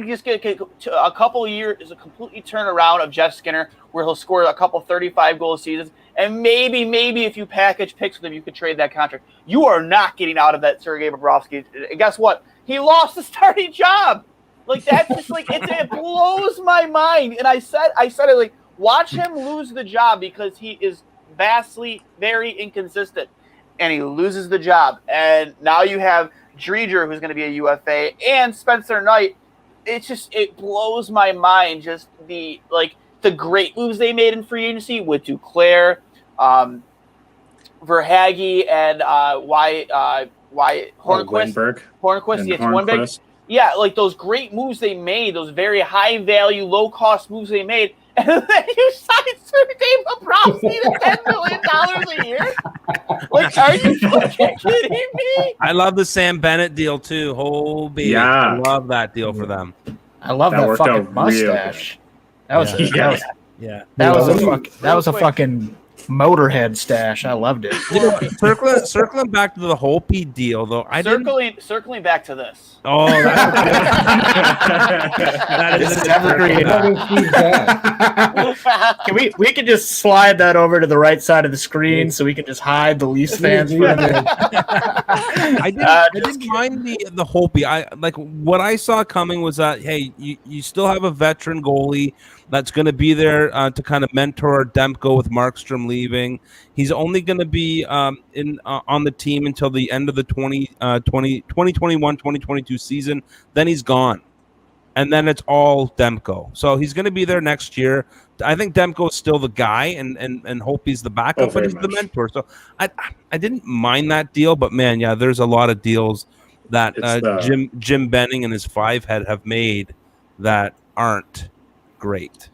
just get a couple of years, a completely turnaround of Jeff Skinner, where he'll score a couple 35-goal seasons, and maybe if you package picks with him, you could trade that contract. You are not getting out of that Sergei Bobrovsky. And guess what? He lost the starting job. Like, that's just like it blows my mind. And I said it, like, watch him lose the job because he is vastly very inconsistent, and he loses the job. And now you have Dreger, who's going to be a UFA, and Spencer Knight. It blows my mind, just the great moves they made in free agency with Duclair, Verhaeghe, and Hornquist. Hornquist. Yeah, like those great moves they made, those very high value, low cost moves they made, and then you signed Sergei Bobrovsky to $10 million a year. Like, are you fucking kidding me? I love the Sam Bennett deal too. Oh baby, Yeah. I love that deal for them. I love that worked fucking out real mustache. That was Yeah. that was a fucking Motorhead stash. I loved it. You know, circling back to the Holtby deal though, Circling back to this. Oh, that This is is evergreen. Can we can just slide that over to the right side of the screen so we can just hide the Leafs fans for a minute. I didn't mind the Holtby. I like what I saw coming was that hey, you still have a veteran goalie that's going to be there to kind of mentor Demko with Markstrom leaving. He's only going to be on the team until the end of the 2021-2022 season. Then he's gone. And then it's all Demko. So he's going to be there next year. I think Demko is still the guy, and Holtby's the backup, but he's the mentor. So I didn't mind that deal, but man, yeah, there's a lot of deals that Jim Benning and his five head have made that aren't great.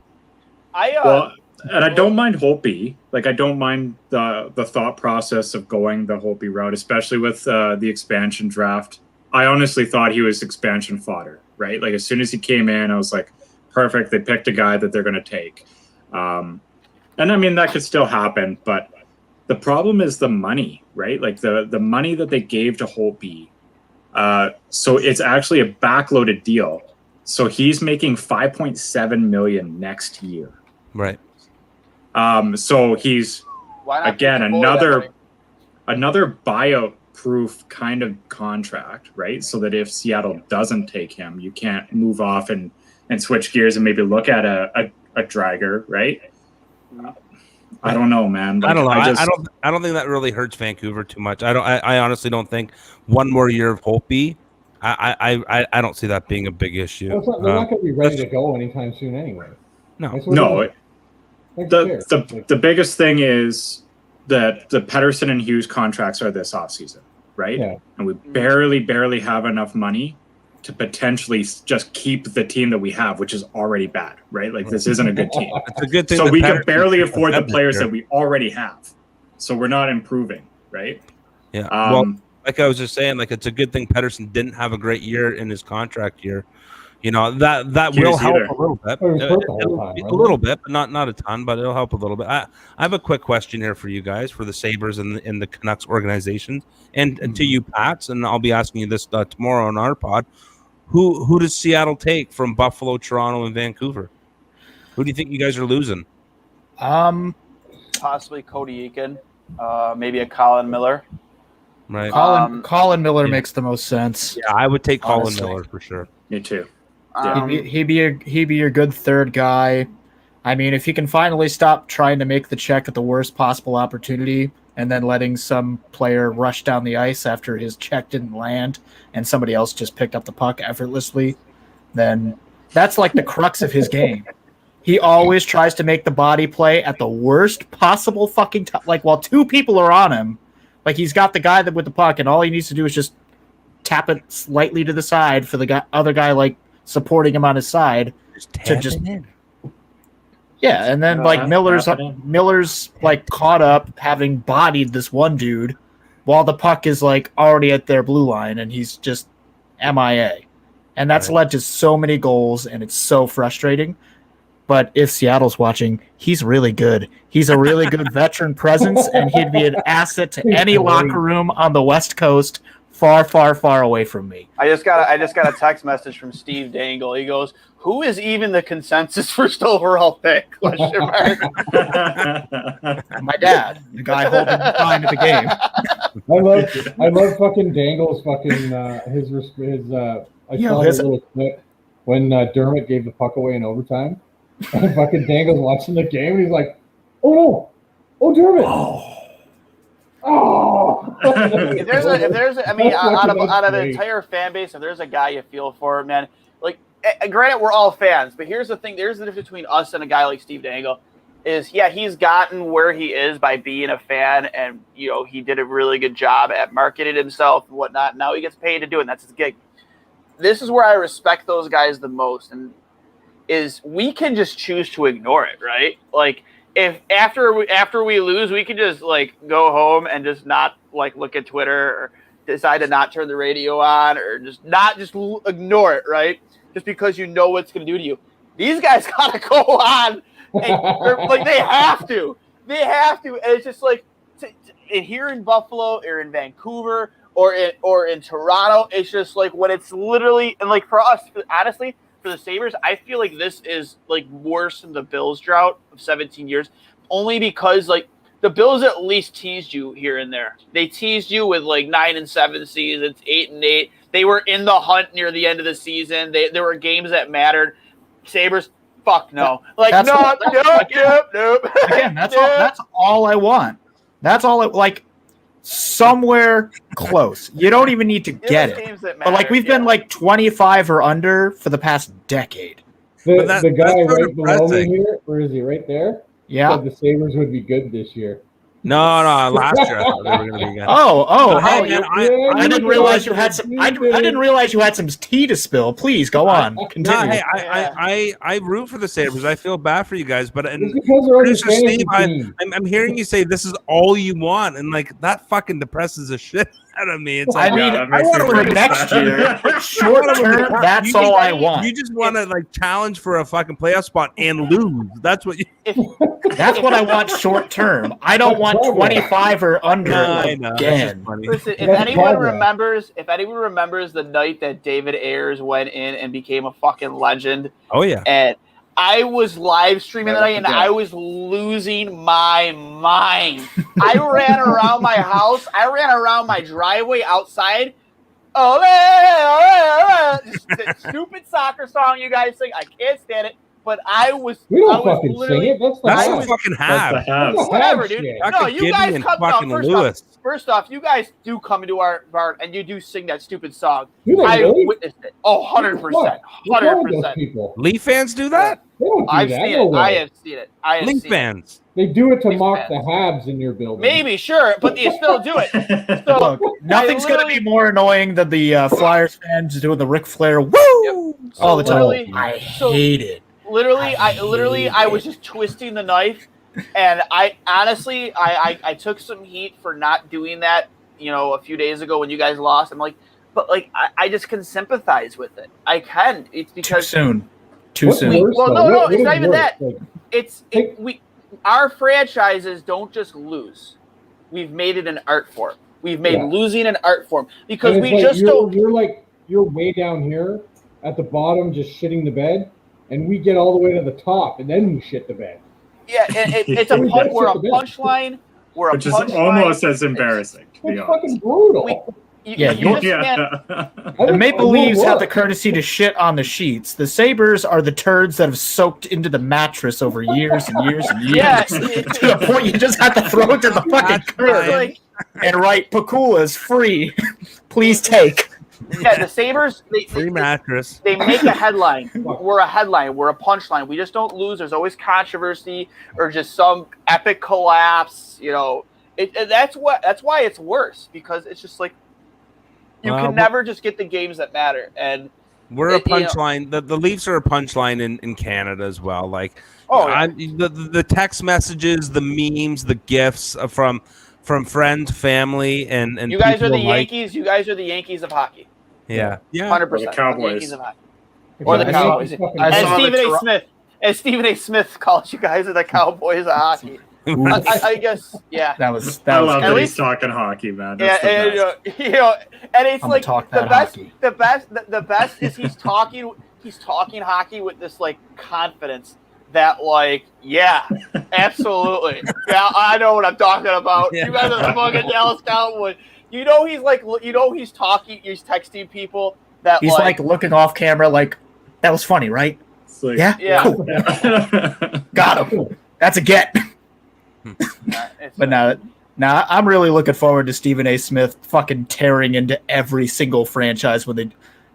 And I don't mind Holtby. Like, I don't mind the thought process of going the Holtby route, especially with the expansion draft. I honestly thought he was expansion fodder, right? Like, as soon as he came in, I was like, perfect. They picked a guy that they're going to take. And I mean, that could still happen, but the problem is the money, right? Like the money that they gave to Holtby. So it's actually a backloaded deal. So he's making $5.7 million next year. Right. So he's again another buyout proof kind of contract, right? So that if Seattle doesn't take him, you can't move off and switch gears and maybe look at a Drager, right? I don't know, man. Like, I don't know. I don't think that really hurts Vancouver too much. I honestly don't think one more year of Holtby. I don't see that being a big issue. Well, they're not going to be ready to go anytime soon, anyway. No. The biggest thing is that the Pettersson and Hughes contracts are this offseason, right? Yeah. And we barely have enough money to potentially just keep the team that we have, which is already bad, right? Like, this isn't a good team. It's a good thing. So we can barely afford the players that we already have. So we're not improving, right? Yeah. Well, like I was just saying, like, it's a good thing Pettersson didn't have a great year in his contract year. You know, that will help a little bit. A little bit, but not a ton, but it'll help a little bit. I have a quick question here for you guys, for the Sabres and the Canucks organization, and to you, Pats, and I'll be asking you this tomorrow on our pod. Who does Seattle take from Buffalo, Toronto, and Vancouver? Who do you think you guys are losing? Possibly Cody Eakin, maybe a Colin Miller. Right. Colin Miller makes the most sense. Yeah, I would take Colin Miller for sure. Me too. He'd be your good third guy. I mean, if he can finally stop trying to make the check at the worst possible opportunity and then letting some player rush down the ice after his check didn't land and somebody else just picked up the puck effortlessly, then that's like the crux of his game. He always tries to make the body play at the worst possible fucking time. Like, while two people are on him, like, he's got the guy with the puck, and all he needs to do is just tap it slightly to the side for the other guy, like, supporting him on his side yeah, and then like Miller's like caught up having bodied this one dude while the puck is like already at their blue line and he's just MIA. And that's led to so many goals and it's so frustrating. but if Seattle's watching, he's really good. He's a really good veteran presence, and he'd be an asset to any locker room on the West Coast, far, far, far away from me. I just got a text message from Steve Dangle. He goes, "Who is even the consensus first overall pick?" Question mark. My dad, the guy holding the sign at the game. I love fucking Dangle's fucking his I saw his little clip when Dermott gave the puck away in overtime, and fucking Dangle's watching the game, and he's like, "Oh no, oh Dermott, oh." if there's I mean, out of the entire fan base, if there's a guy you feel for, man, like, granted, we're all fans, but here's the thing: there's the difference between us and a guy like Steve Dangle. Is he's gotten where he is by being a fan, and he did a really good job at marketing himself and whatnot. Now he gets paid to do it, and that's his gig. This is where I respect those guys the most, and is we can just choose to ignore it, right? Like, if after we lose, we can just like go home and just not like look at Twitter or decide to not turn the radio on or just ignore it, right? Just because you know what it's going to do to you. These guys gotta go on. And like they have to, and it's just like here in Buffalo or in Vancouver or in Toronto, it's just like when it's literally, and like for us, honestly, for the Sabres, I feel like this is like worse than the Bills drought of 17 years, only because like the Bills at least teased you here and there. They teased you with like 9-7 seasons, 8-8. They were in the hunt near the end of the season. There were games that mattered. Sabres. Fuck no! Like nope. Again, that's all I want. That's all. Like somewhere close. You don't even need to get it. But like we've been like 25 or under for the past decade. The guy right below me here, where is he? Right there. Yeah. Said the Sabres would be good this year. No, last year I thought they were going to be good. I didn't realize you had some. I didn't realize you had some tea to spill. Please go on. Continue. No, hey, I root for the Sabres. I feel bad for you guys, but producer Steve, I'm hearing you say this is all you want, and like that fucking depresses the shit out of me. It's like, I want to win next year. Short term, that's all I want. You just want to like challenge for a fucking playoff spot and lose. That's what you. That's what I want short term. I don't want 25 or under again. Listen, if anyone remembers the night that David Ayers went in and became a fucking legend. Oh yeah. And I was live streaming that night and I was losing my mind. I ran around my house. I ran around my driveway outside. Just stupid soccer song you guys sing. I can't stand it. But I was. We don't fucking sing it. That's the fucking Habs. Whatever, dude. No, you guys come down. First off, you guys do come into our bar and you do sing that stupid song. I witnessed it. Oh, 100%. 100%. Leaf fans do that? I've seen it. I have seen it. Leaf fans. They do it to mock the Habs in your building. Maybe, sure, but you still do it. So look, nothing's going to be more annoying than the Flyers fans doing the Ric Flair woo all the time. I hate it. Literally, I was just twisting the knife, and I honestly, I took some heat for not doing that, a few days ago when you guys lost. I'm like, but like, I just can sympathize with it. I can. It's because too soon. It's not even that. Our franchises don't just lose. We've made it an art form. We've made losing an art form because we just don't. You're way down here at the bottom, just shitting the bed. And we get all the way to the top, and then we shit the bed. Yeah, it's a we're a punchline. We're a which is almost as embarrassing. It's fucking brutal. The Maple Leafs have the courtesy to shit on the sheets. The Sabres are the turds that have soaked into the mattress over years and years and years. Yeah, to the point you just have to throw it to the fucking curb and write Pakula is free. Please take. Yeah, the Sabres, free mattress. They make a headline. We're a headline. We're a punchline. We just don't lose. There's always controversy or just some epic collapse. That's why it's worse, because it's just like you can never just get the games that matter. And we're a punchline. The Leafs are a punchline in Canada as well. Like the text messages, the memes, the gifts from friends, family, and you guys are the Yankees. You guys are the Yankees of hockey. Yeah, 100%. The Cowboys. Yankees of hockey. Or the Cowboys. And Stephen A. Smith. And Stephen A. Smith calls you guys the Cowboys of hockey. I guess, yeah. That was I love good. that he's talking hockey, man. That's Yeah, the best. and it's I'm like talk the that best. hockey. The best is he's talking hockey with this like confidence that like, yeah, absolutely, yeah, I know what I'm talking about. Yeah. You guys are the fucking Dallas Cowboys. You know he's like, he's texting people that He's like looking off camera, like that was funny, right? It's like, yeah. Cool. Got him. That's a get. But now I'm really looking forward to Stephen A. Smith fucking tearing into every single franchise when they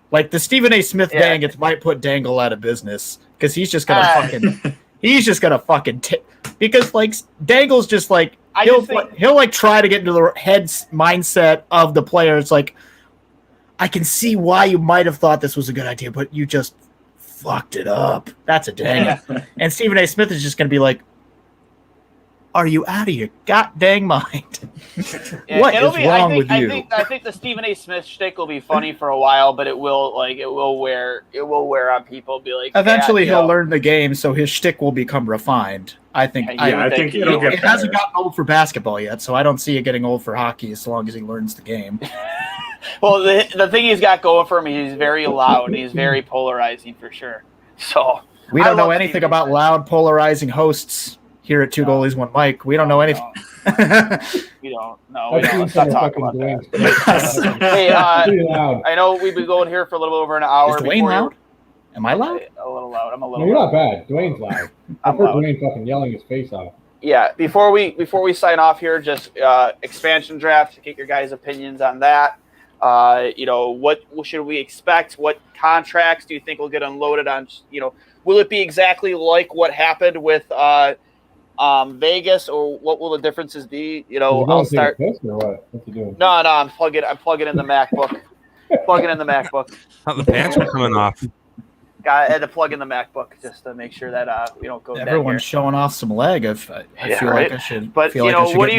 like the Stephen A. Smith Dangets might put Dangle out of business because he's just gonna because like Dangle's just like he'll like try to get into the head's mindset of the player. It's like I can see why you might have thought this was a good idea, but you just fucked it up. That's a dang. And Stephen A. Smith is just gonna be like, are you out of your goddamn mind? What is wrong with you? I think the Stephen A. Smith shtick will be funny for a while, but it will wear on people. Be like, eventually he'll learn the game, so his shtick will become refined. I think. I think it'll get it hasn't gotten old for basketball yet, so I don't see it getting old for hockey as long as he learns the game. Well, the thing he's got going for him, he's very loud and he's very polarizing for sure. So we don't know anything about loud, polarizing hosts. Here at Two Goalies, One Mic, we don't know anything. We don't know. Let's not talk about that. Hey, I know we've been going here for a little over an hour. Is Duane loud? Am I loud? A little loud. I'm a little. No, you're loud. not bad. Duane's loud. I've heard Duane fucking yelling his face off. Yeah. Before we sign off here, just expansion draft. Get your guys' opinions on that. What should we expect? What contracts do you think will get unloaded on? Will it be exactly like what happened with Vegas, or what will the differences be? I'll start. Or what? What's he doing? No, I'm plugging in the MacBook. Plugging in the MacBook. Thought the pants were coming off. I had to plug in the MacBook just to make sure that we don't go dead Everyone's here. showing off some leg. I feel like I should. But feel like I should what get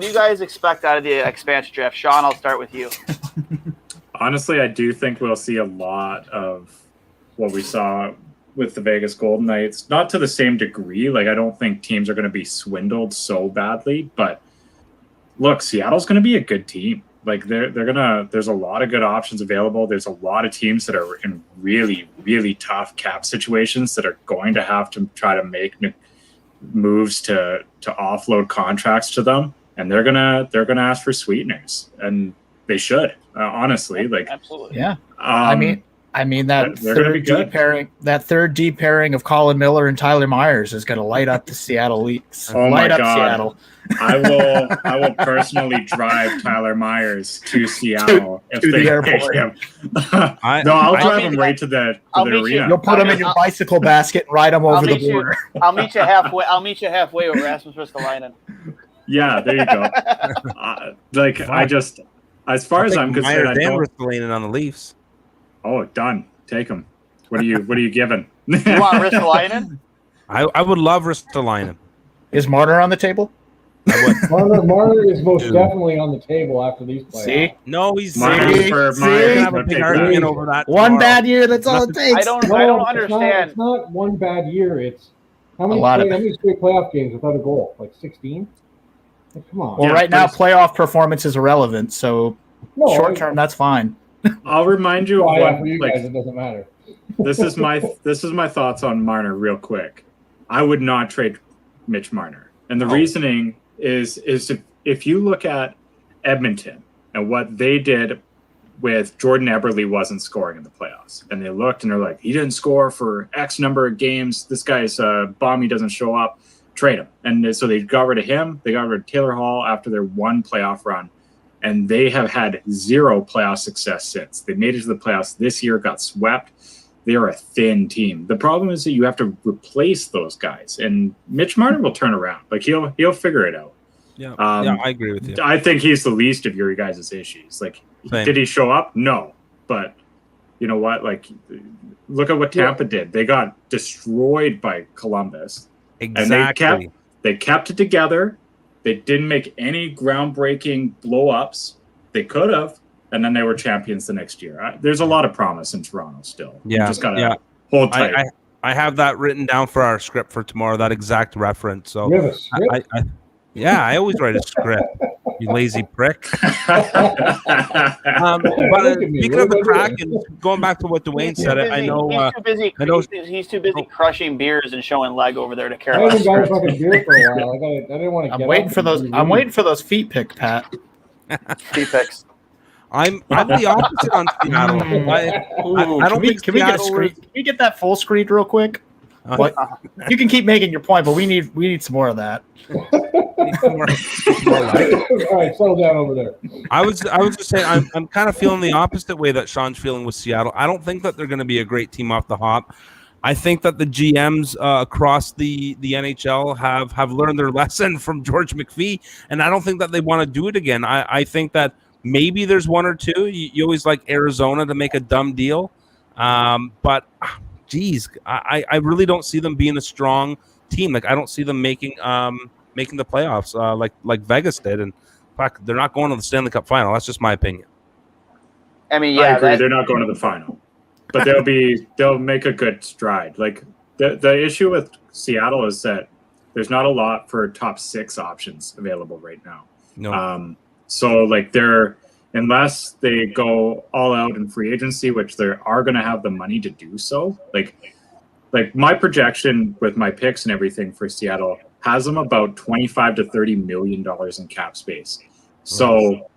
do you guys expect out of the expansion draft? Sean, I'll start with you. Honestly, I do think we'll see a lot of what we saw with the Vegas Golden Knights, not to the same degree. Like, I don't think teams are going to be swindled so badly, but look, Seattle's going to be a good team. Like there's a lot of good options available. There's a lot of teams that are in really, really tough cap situations that are going to have to try to make moves to offload contracts to them. And they're gonna ask for sweeteners, and they should, honestly. Like, absolutely. Yeah. I mean that third D pairing of Colin Miller and Tyler Myers is going to light up the Seattle Leafs. Oh light my up God. Seattle. I will personally drive Tyler Myers to Seattle if to they the airport. take him. I'll drive him right to the arena. You'll put him in your bicycle basket and ride him over the border. I'll meet you halfway. I'll meet you halfway with Rasmus Ristolainen. Yeah, there you go. As far as I'm concerned, I don't. Ristolainen on the Leafs. Oh, done. Take him. What are you giving? You want Ristolainen? I would love Ristolainen. Is Marner on the table? Marner is most definitely on the table after these playoffs. See? No, he's have a big argument over that. One bad year, that's all it takes. I don't understand. It's not one bad year. It's how many straight playoff games without a goal? Like 16? Like, come on. Well, right now, playoff performance is irrelevant, so short term, that's fine. I'll remind you of what. For you guys, it doesn't matter. This is my thoughts on Marner real quick. I would not trade Mitch Marner, and the reasoning is if you look at Edmonton and what they did with Jordan Eberle wasn't scoring in the playoffs, and they looked and they're like, he didn't score for X number of games. This guy's a bum. He doesn't show up. Trade him. And so they got rid of him. They got rid of Taylor Hall after their one playoff run. And they have had zero playoff success since. They made it to the playoffs this year, got swept. They're a thin team. The problem is that you have to replace those guys. And Mitch Marner will turn around. Like, he'll figure it out. Yeah, I agree with you. I think he's the least of your guys' issues. Like, did he show up? No. But you know what? Like, look at what Tampa did. They got destroyed by Columbus. Exactly. And they kept it together. They didn't make any groundbreaking blow-ups. They could have, and then they were champions the next year. There's a lot of promise in Toronto still. Yeah, you just gotta hold tight. I have that written down for our script for tomorrow. That exact reference. So You have a script? I always write a script. You lazy prick. Look But at me. speaking What of the am I doing? Kraken, going back to what Duane said, I know. He's too busy crushing beers and showing leg over there to care I about haven't got a scripts. fucking beer for a while. I didn't want to get I'm waiting up for and those. be I'm rude. waiting for those feet picked, Pat. T-picks. I'm the opposite on Seattle. I don't think Can we get a Seattle screen? Can we get that full screen real quick? What? You can keep making your point, but we need some more of that. All right, settle down over there. I was just saying I'm kind of feeling the opposite way that Sean's feeling with Seattle. I don't think that they're going to be a great team off the hop. I think that the GMs across the NHL have learned their lesson from George McPhee, and I don't think that they want to do it again. I think that maybe there's one or two. You always like Arizona to make a dumb deal, but geez, I really don't see them being a strong team. Like I don't see them making the playoffs like Vegas did, and fuck, they're not going to the Stanley Cup final. That's just my opinion. I mean, I agree. They're not going to the final, but they'll make a good stride. Like the issue with Seattle is that there's not a lot for top 6 options available right now. No. So like unless they go all out in free agency, which they are going to have the money to do so. Like my projection with my picks and everything for Seattle has them about $25 to $30 million in cap space. So,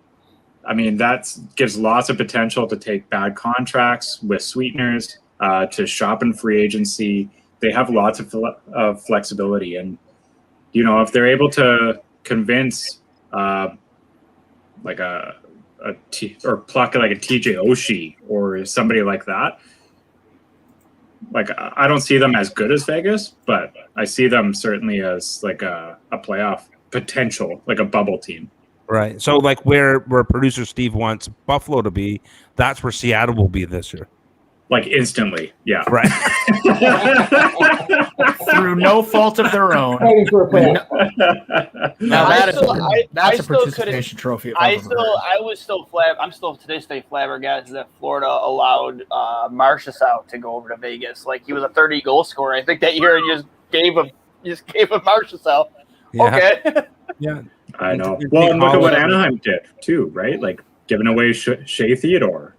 I mean, that gives lots of potential to take bad contracts with sweeteners, to shop in free agency. They have lots of flexibility. And, if they're able to convince or pluck like a TJ Oshie or somebody like that, like I don't see them as good as Vegas, but I see them certainly as like a playoff potential, like a bubble team. Right. So like where producer Steve wants Buffalo to be, that's where Seattle will be this year. Like instantly. Yeah. Right. Through no fault of their own. Fighting for a playoff. Now that's a still participation trophy. I'm still to this day flabbergasted that Florida allowed Marchessault to go over to Vegas. Like he was a 30 goal scorer, I think, that year, and just gave him Marchessault. Yeah. Okay. Yeah. I know. Well, and look at what Anaheim did too, right? Like giving away Shea Theodore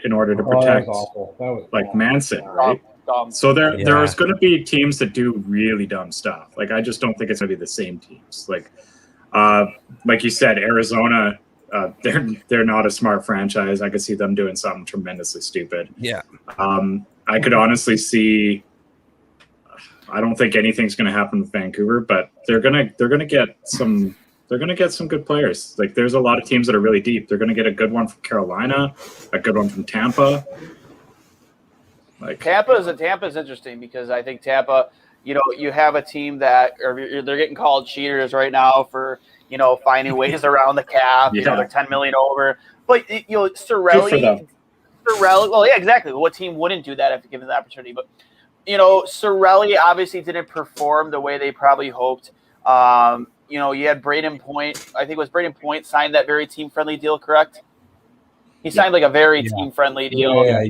in order to protect that was awful. That was like awful. Manson, right? So there's going to be teams that do really dumb stuff. Like I just don't think it's going to be the same teams. Like you said, Arizona, they're not a smart franchise. I could see them doing something tremendously stupid. Yeah. I could honestly see. I don't think anything's going to happen with Vancouver, but they're gonna get some. They're going to get some good players. Like there's a lot of teams that are really deep. They're going to get a good one from Carolina, a good one from Tampa. Like Tampa's interesting because I think Tampa, you have a team that they're getting called cheaters right now for, finding ways around the cap. Yeah. They're 10 million over. But Cirelli, well, yeah, exactly. What team wouldn't do that if given the opportunity? But Cirelli obviously didn't perform the way they probably hoped. You had Braden Point. I think it was Braden Point signed that very team-friendly deal, correct? He signed like a very team-friendly deal. Yeah.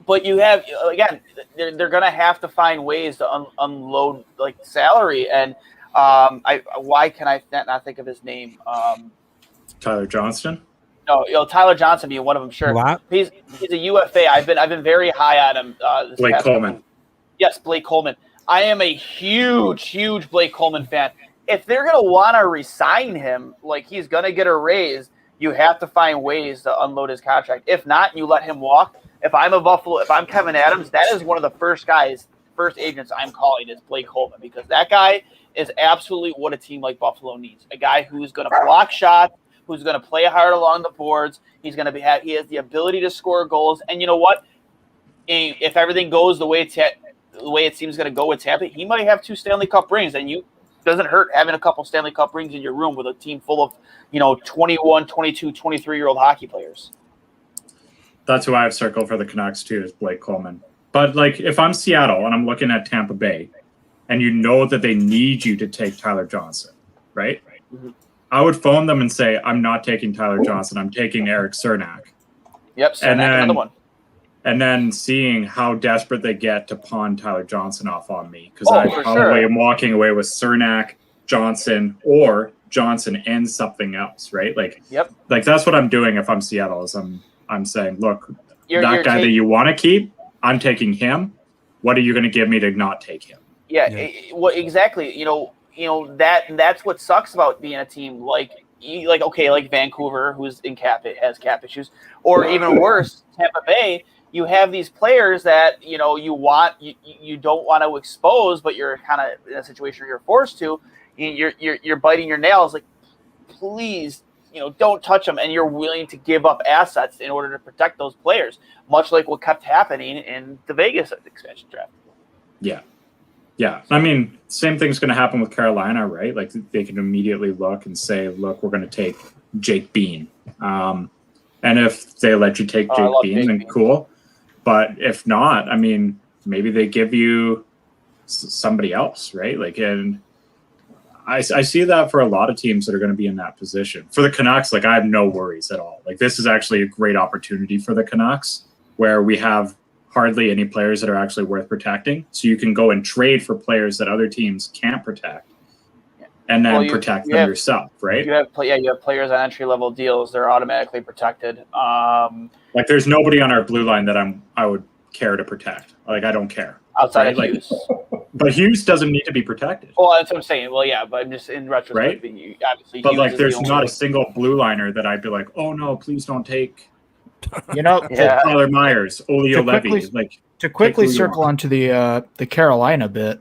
But you have, again, they're going to have to find ways to unload like salary. And why can I not think of his name? Tyler Johnston. No, Tyler Johnson being one of them. Sure, What? He's a UFA. I've been very high on him. Blake Coleman. Yes, Blake Coleman. I am a huge Blake Coleman fan. If they're going to want to re-sign him, like he's going to get a raise, you have to find ways to unload his contract. If not, you let him walk. If I'm Kevin Adams, that is one of the first agents I'm calling is Blake Coleman, because that guy is absolutely what a team like Buffalo needs. A guy who's going to block shots, who's going to play hard along the boards. He has the ability to score goals. And you know what? If everything goes the way it seems going to go with Tampa, he might have 2 Stanley Cup rings, and doesn't hurt having a couple Stanley Cup rings in your room with a team full of 21, 22, 23-year-old hockey players. That's who I have circled for the Canucks too, is Blake Coleman. But like if I'm Seattle and I'm looking at Tampa Bay, and that they need you to take Tyler Johnson, right? Mm-hmm. I would phone them and say, I'm not taking Tyler Johnson. I'm taking Eric Cernak. Yep, Cernak, another one. and then seeing how desperate they get to pawn Tyler Johnson off on me, because I probably am walking away with Cernak, Johnson, or Johnson and something else, right? Like, like that's what I'm doing if I'm Seattle. Is I'm saying, look, that guy that you want to keep, I'm taking him. What are you going to give me to not take him? Well, exactly. That's what sucks about being a team like Vancouver, who's has cap issues, or even worse, Tampa Bay. You have these players that you don't want to expose, but you're kind of in a situation where you're forced to. You're biting your nails, like, please, don't touch them, and you're willing to give up assets in order to protect those players, much like what kept happening in the Vegas expansion draft. Yeah. I mean, same thing's going to happen with Carolina, right? Like, they can immediately look and say, look, we're going to take Jake Bean. And if they let you take Jake Bean, then cool. But if not, I mean, maybe they give you somebody else, right? Like, and I see that for a lot of teams that are going to be in that position. For the Canucks, like, I have no worries at all. Like, this is actually a great opportunity for the Canucks, where we have hardly any players that are actually worth protecting. So you can go and trade for players that other teams can't protect, and then protect them yourself, right? You have players on entry-level deals. They're automatically protected. Like, there's nobody on our blue line that I would care to protect. Like, I don't care. Outside of Hughes. But Hughes doesn't need to be protected. Well, that's what I'm saying. Well, yeah, but I'm just in retrospect. Right? Obviously, but like, there's not a single blue liner that I'd be like, oh no, please don't take. Tyler Myers, Olio Levy. To quickly circle onto the Carolina bit,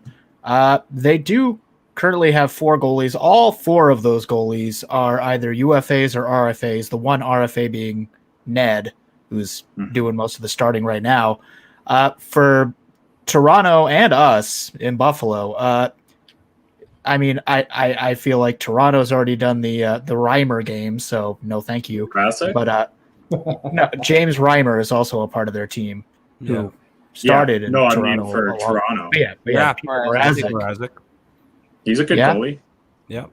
they do currently have 4 goalies. All 4 of those goalies are either UFAs or RFAs. The one RFA being Ned, who's doing most of the starting right now. For Toronto and us in Buffalo, I mean, I feel like Toronto's already done the Reimer game, so no, thank you. Classic. But no, James Reimer is also a part of their team who started in Toronto. I mean, for Toronto. Mrazek. He's a good goalie. Yeah.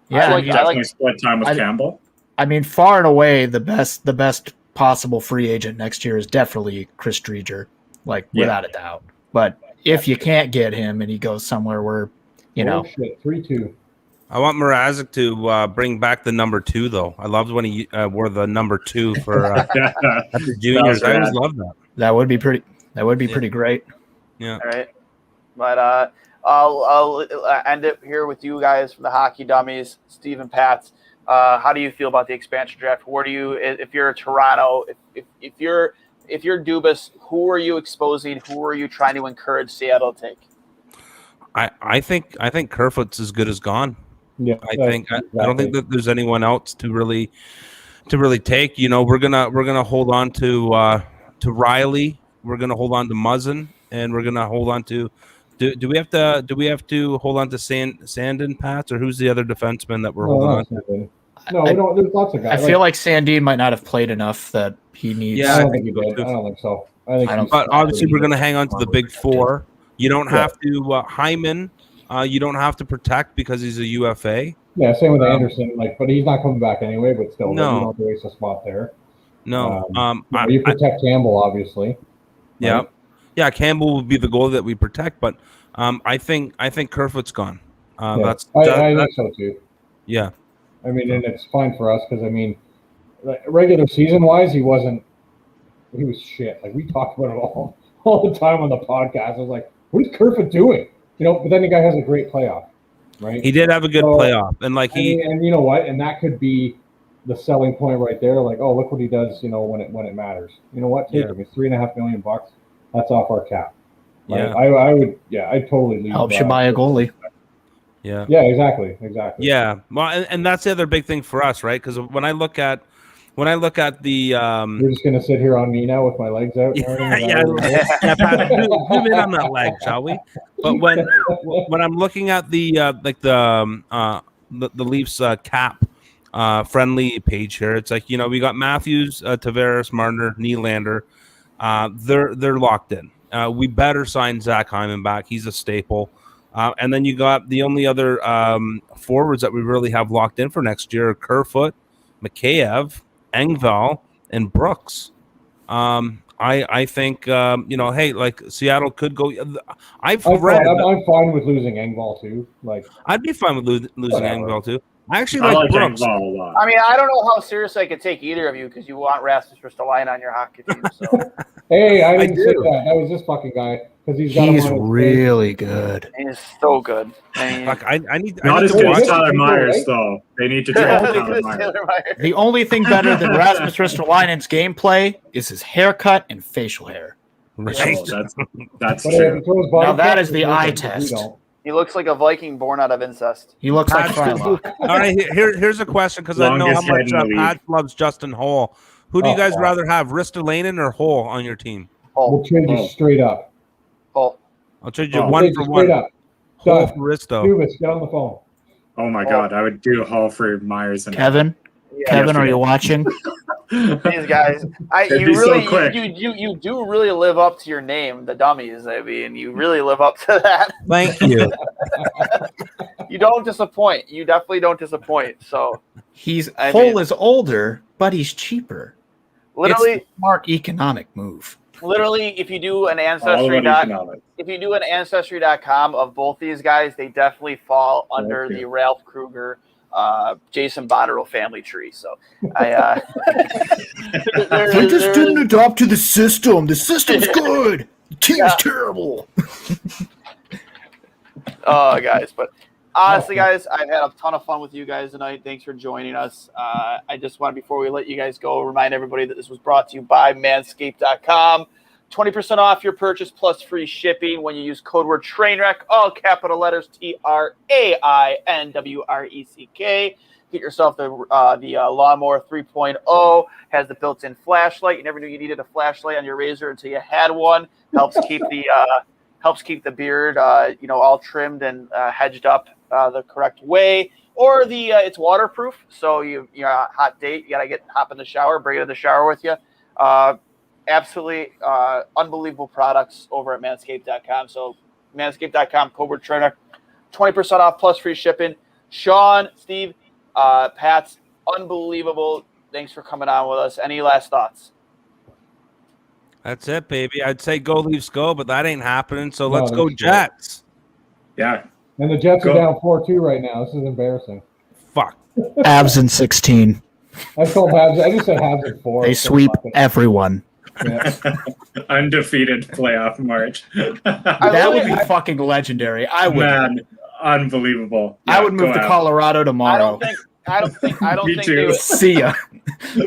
Yeah, I like split time with Campbell. I mean, far and away, the best possible free agent next year is definitely Chris Driedger, without a doubt. But if you can't get him and he goes somewhere where, 3-2. I want Mrazek to bring back the number 2, though. I loved when he wore the number 2 for the juniors. I always loved that. That would be pretty. That would be pretty great. Yeah. All right. But I'll end it here with you guys from the Hockey Dummies, Steve and Pats. How do you feel about the expansion draft? Where do you, if you're Toronto, if you're Dubas, who are you exposing? Who are you trying to encourage Seattle to take? I think Kerfoot's as good as gone. Yeah, I don't think that there's anyone else to really take. We're gonna hold on to Riley. We're gonna hold on to Muzzin, and we're gonna hold on to. Do we have to hold on to Sandin, Pats, or who's the other defenseman that we're holding on to? No, we don't. There's lots of guys. I feel like Sandin might not have played enough that he needs. Yeah, I don't think he did. I don't think so. But obviously, we're going to hang on to the big 4. You don't have to Hyman. You don't have to protect because he's a UFA. Yeah, same with Anderson. But he's not coming back anyway. But still, no, you don't have to waste a spot there. No, you protect Campbell, obviously. Yeah, right? Yeah. Campbell will be the goalie that we protect, but I think Kerfoot's gone. I think so too. Yeah. I mean, and it's fine for us because regular season wise, he was shit. We talked about it all the time on the podcast. I was like, what is Kerfoot doing? But then the guy has a great playoff, right? He did have a good playoff, and and you know what? And that could be the selling point right there. Oh, look what he does. When it matters. You know what? Take him. It's $3.5 million. That's off our cap. Right? Yeah, I would. Yeah, I'd totally leave. Helps you buy a goalie. Yeah. Yeah. Exactly. Yeah. Well, and that's the other big thing for us, right? Because when I look at the, you're just gonna sit here on me now with my legs out. Pat, zoom in on that leg, shall we? But when I'm looking at the Leafs cap friendly page here, it's we got Matthews, Tavares, Marner, Nylander. They're locked in. We better sign Zach Hyman back. He's a staple. And then you got the only other forwards that we really have locked in for next year: Kerfoot, Mikheyev, Engvall, and Brooks. I think hey, like Seattle could go. I'm fine with losing Engvall too. Like I'd be fine with losing whatever. Engvall too. I actually I like Brooks. Engvall a lot. I mean, I don't know how seriously I could take either of you because you want Rasmus Ristolainen on your hockey team. So hey, I didn't say do. that. That was this fucking guy because he's really good. He's so good. I mean, Fuck, I need Not as to good watch as Tyler it. Myers, though. They need to they're draft only Tyler good as Myers. Taylor Myers. The only thing better than Rasmus Ristolainen's gameplay is his haircut and facial hair. Right. Oh, that's But true. if he throws body Now that shots, is the he eye doesn't. test. We don't. He looks like a Viking born out of incest. He looks like Patch- Frylock. All right, here's a question because I know how Longest head much in the league. Pat loves Justin Hall. Who do you Oh, guys wow. rather have, Ristolainen or Hall on your team? Oh, We'll trade you straight up. oh, I'll trade you Oh. one Trade for you straight one. up. Hall Done. for Risto. Dubas, get on the phone. Oh my God, I would do Hall for Myers and Kevin, yeah. Kevin, are you watching? These guys, It'd you be so really, quick. you do really live up to your name, the dummies. I mean, you really live up to that. Thank you. You don't disappoint. You definitely don't disappoint. So, Hole is older, but he's cheaper. literally, It's a smart economic move. if you do an All ancestry about economics. if you do an ancestry.com of both these guys, they definitely fall under Okay. the Ralph Kruger, Jason Botterill family tree. So I They just didn't adopt to the system. The system's good. The team's Yeah. terrible. guys, but honestly, guys, I've had a ton of fun with you guys tonight. Thanks for joining us. I just want, before we let you guys go, remind everybody that this was brought to you by Manscaped.com. 20% off your purchase plus free shipping when you use code word Trainwreck, all capital letters TRAINWRECK. Get yourself the Lawnmower 3.0. Has the built-in flashlight. You never knew you needed a flashlight on your razor until you had one. Helps keep the beard, all trimmed and hedged up the correct way. Or it's waterproof, so you're on a hot date. You gotta hop in the shower, bring it in the shower with you. Absolutely unbelievable products over at Manscaped.com. So Manscaped.com, code word Trainer, 20% off plus free shipping. Sean, Steve, Pat's unbelievable. Thanks for coming on with us. Any last thoughts? That's it, baby. I'd say go Leafs go, but that ain't happening. So No, let's go that's Jets. Yeah. And the Jets Go. are down 4-2 right now. This is embarrassing. Fuck. Abs in 16. I just said Habs at 4. They sweep everyone. Yeah. Undefeated playoff March. That would be fucking legendary. I would. Man, unbelievable. I would go move to out. Colorado tomorrow. I don't think Me they too. would. See ya.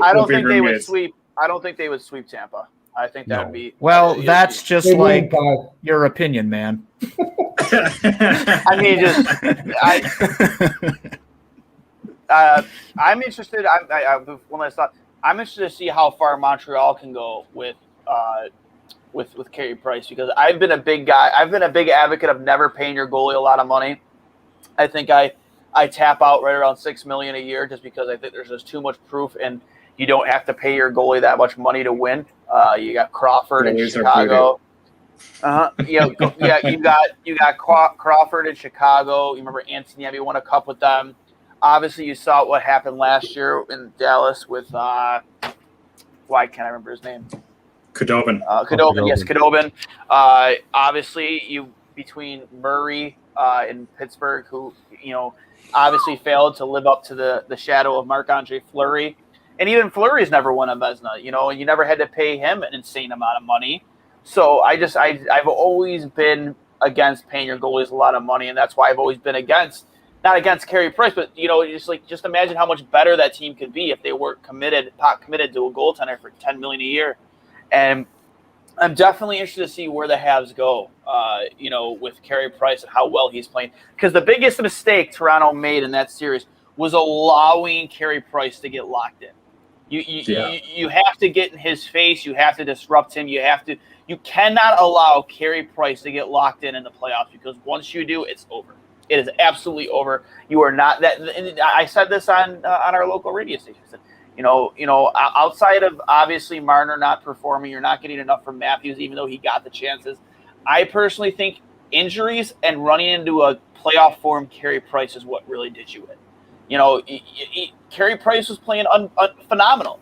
I don't We'll be think they would roommates. sweep. I don't think they would sweep Tampa. I think that No. would be. Well, that's just They win like 5. your opinion, man. I mean, I'm interested. One last thought. I'm interested to see how far Montreal can go with Carey Price, because I've been a big advocate of never paying your goalie a lot of money. I think I tap out right around $6 million a year just because I think there's just too much proof, and you don't have to pay your goalie that much money to win. You got Crawford in Goalies are Chicago. You got Crawford in Chicago. You remember Antoniemi won a cup with them. Obviously, you saw what happened last year in Dallas with why can't I remember his name? Khudobin. Khudobin, yes, Khudobin. Obviously, between Murray in Pittsburgh, who obviously failed to live up to the shadow of Marc-Andre Fleury, and even Fleury's never won a Vezina, and you never had to pay him an insane amount of money. So I've always been against paying your goalies a lot of money, and that's why I've always been not against Carey Price, but just imagine how much better that team could be if they weren't committed to a goaltender for $10 million a year. And I'm definitely interested to see where the Habs go, with Carey Price and how well he's playing. Because the biggest mistake Toronto made in that series was allowing Carey Price to get locked in. You have to get in his face. You have to disrupt him. You cannot allow Carey Price to get locked in the playoffs, because once you do, it's over. It is absolutely over. You are not that. And I said this on our local radio station. I said, outside of obviously Marner not performing, you're not getting enough from Matthews, even though he got the chances. I personally think injuries and running into a playoff form Carey Price is what really did you in. Carey Price was playing phenomenal,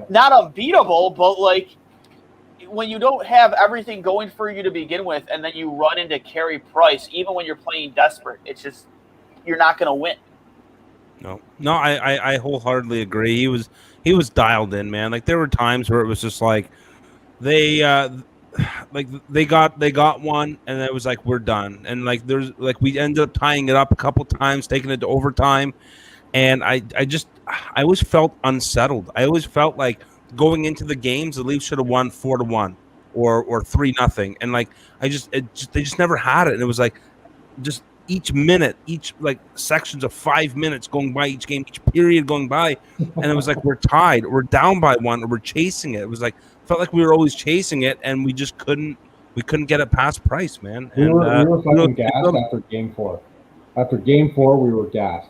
not unbeatable, but when you don't have everything going for you to begin with, and then you run into Carey Price, even when you're playing desperate, it's just you're not going to win. No, I wholeheartedly agree. He was dialed in, man. Like there were times where it was just like they got one, and it was like we're done. And like there's like we ended up tying it up a couple times, taking it to overtime, and I always felt unsettled. I always felt like going into the games, the Leafs should have won 4-1 or 3-0, and like they just never had it. And it was like just each minute, each like sections of 5 minutes going by each game, each period going by, and it was like we're tied, we're down by one, or we're chasing it. It was like felt like we were always chasing it, and we just couldn't get it past Price, man. We And were fucking gassed after Game 4. After Game 4, we were gassed,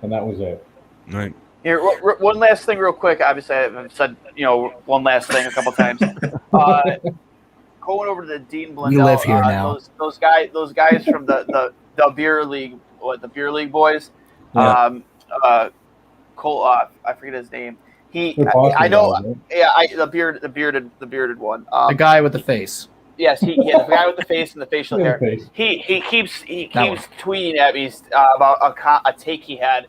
and that was it. Right. Here, one last thing, real quick. Obviously, I've said one last thing a couple times. Going over to the Dean Blundell. You live here now. Those guys from the beer league, the beer league boys. Yeah. Cole, I forget his name. I know. Yeah, the bearded one. The guy with the face. Yes, the guy with the face and the facial hair. He keeps tweeting at me about a take he had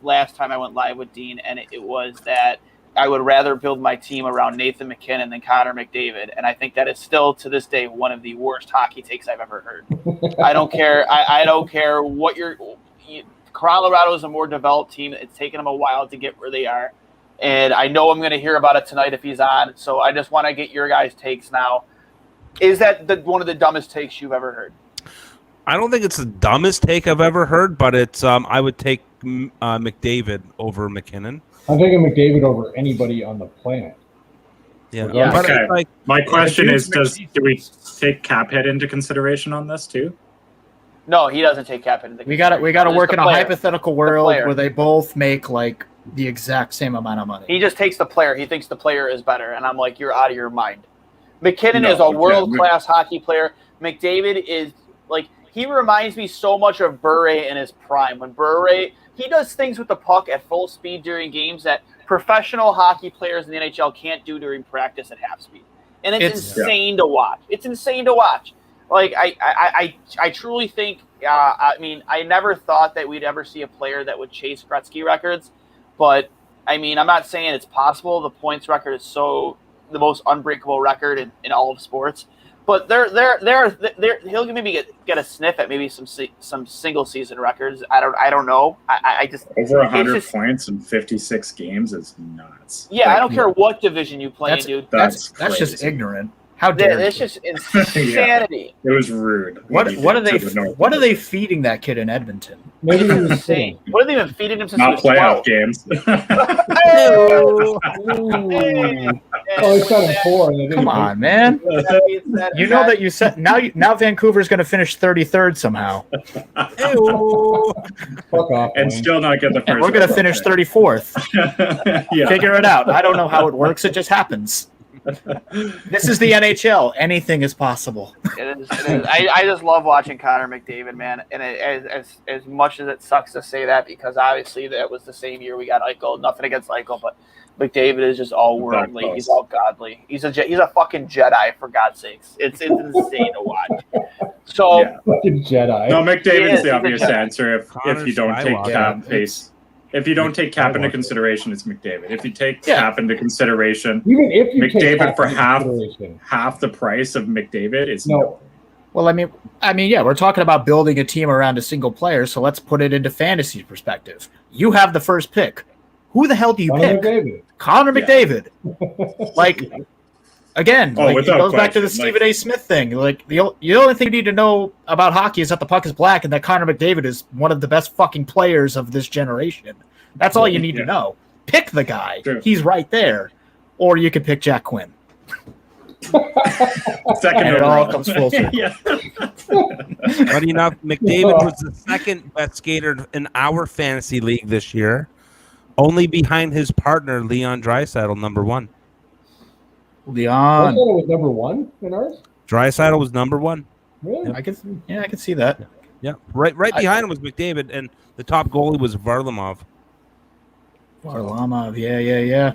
last time I went live with Dean, and it was that I would rather build my team around Nathan McKinnon than Connor McDavid, and I think that is still to this day one of the worst hockey takes I've ever heard. I don't care. I don't care what Colorado is a more developed team. It's taken them a while to get where they are, and I know I'm going to hear about it tonight if he's on. So I just want to get your guys' takes now. Is that one of the dumbest takes you've ever heard? I don't think it's the dumbest take I've ever heard, but it's I would take McDavid over McKinnon. I'm taking McDavid over anybody on the planet. Yeah. Okay. My question is, do we take cap hit into consideration on this too? No, he doesn't take cap hit into consideration. We got to work in a hypothetical world where they both make like the exact same amount of money. He just takes the player. He thinks the player is better, and I'm like, you're out of your mind. McKinnon is a world-class hockey player. McDavid is like, he reminds me so much of Bure in his prime. When Bure, he does things with the puck at full speed during games that professional hockey players in the NHL can't do during practice at half speed. And it's insane to watch. It's insane to watch. Like, I truly think, I never thought that we'd ever see a player that would chase Gretzky records. But, I'm not saying it's possible. The points record is the most unbreakable record in all of sports. But he'll maybe get a sniff at maybe some single season records. I don't know. I just over 100 points in 56 games is nuts. Yeah, like, I don't care what division you play in, dude. That's just ignorant. How dare it's just insanity. It was rude. What are they feeding that kid in Edmonton? Maybe he was insane. What are they even feeding him since not playoff games? Oh, he's got him 4. Come on, man. You know that you said now Vancouver's going to finish 33rd somehow. Fuck off, and still not get the first. We're going to finish 34th. Yeah. Figure it out. I don't know how it works. It just happens. This is the NHL. Anything is possible. It is. I just love watching Connor McDavid, man. And as much as it sucks to say that, because obviously that was the same year we got Eichel. Nothing against Eichel, but McDavid is just all worldly. He's all godly. He's a fucking Jedi, for God's sakes. It's insane to watch. So fucking Jedi. No, McDavid's the obvious answer if you don't take cap pace. If you don't take cap into consideration, it's McDavid. If you take cap into consideration, even if you McDavid for half the price of McDavid is no. Well, yeah, we're talking about building a team around a single player, so let's put it into fantasy perspective. You have the first pick. Who the hell do you pick? McDavid. Connor McDavid. Like, again, it goes back to the Stephen A. Smith thing. Like, the only thing you need to know about hockey is that the puck is black and that Connor McDavid is one of the best fucking players of this generation. That's all you need to know. Pick the guy. True. He's right there. Or you could pick Jack Quinn. Second, and it all comes full circle. Funny enough, McDavid was the second best skater in our fantasy league this year, only behind his partner Leon Draisaitl, number 1. Leon. Draisaitl was number 1 in ours. Draisaitl was number 1. Really? I can see that. Yeah, right behind him was McDavid, and the top goalie was Varlamov. Varlamov, yeah.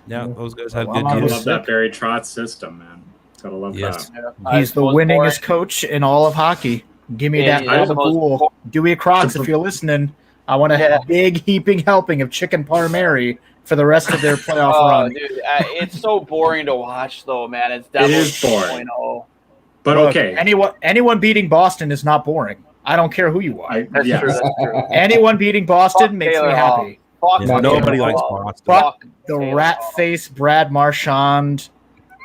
Yeah, those guys had Well, good I I was years. love that Barry Trotz system, man. Gotta love Yes. that. He's the winningest coach in all of hockey. Give me Yeah, that he's the most Gabagool. Dewey Crocs, if you're listening, I want a Yeah. big heaping helping of chicken parmeri for the rest of their playoff Oh, run. dude, it's so boring to watch, though, man. It's It Devils is boring. 2.0. But Look, okay, anyone beating Boston is not boring. I don't care who you are. That's yes. true. That's true. Anyone beating Boston Fuck makes me Taylor happy. Fuck Yeah, Fuck nobody Taylor likes Hall. Boston. Fuck the Taylor rat Hall. face Brad Marchand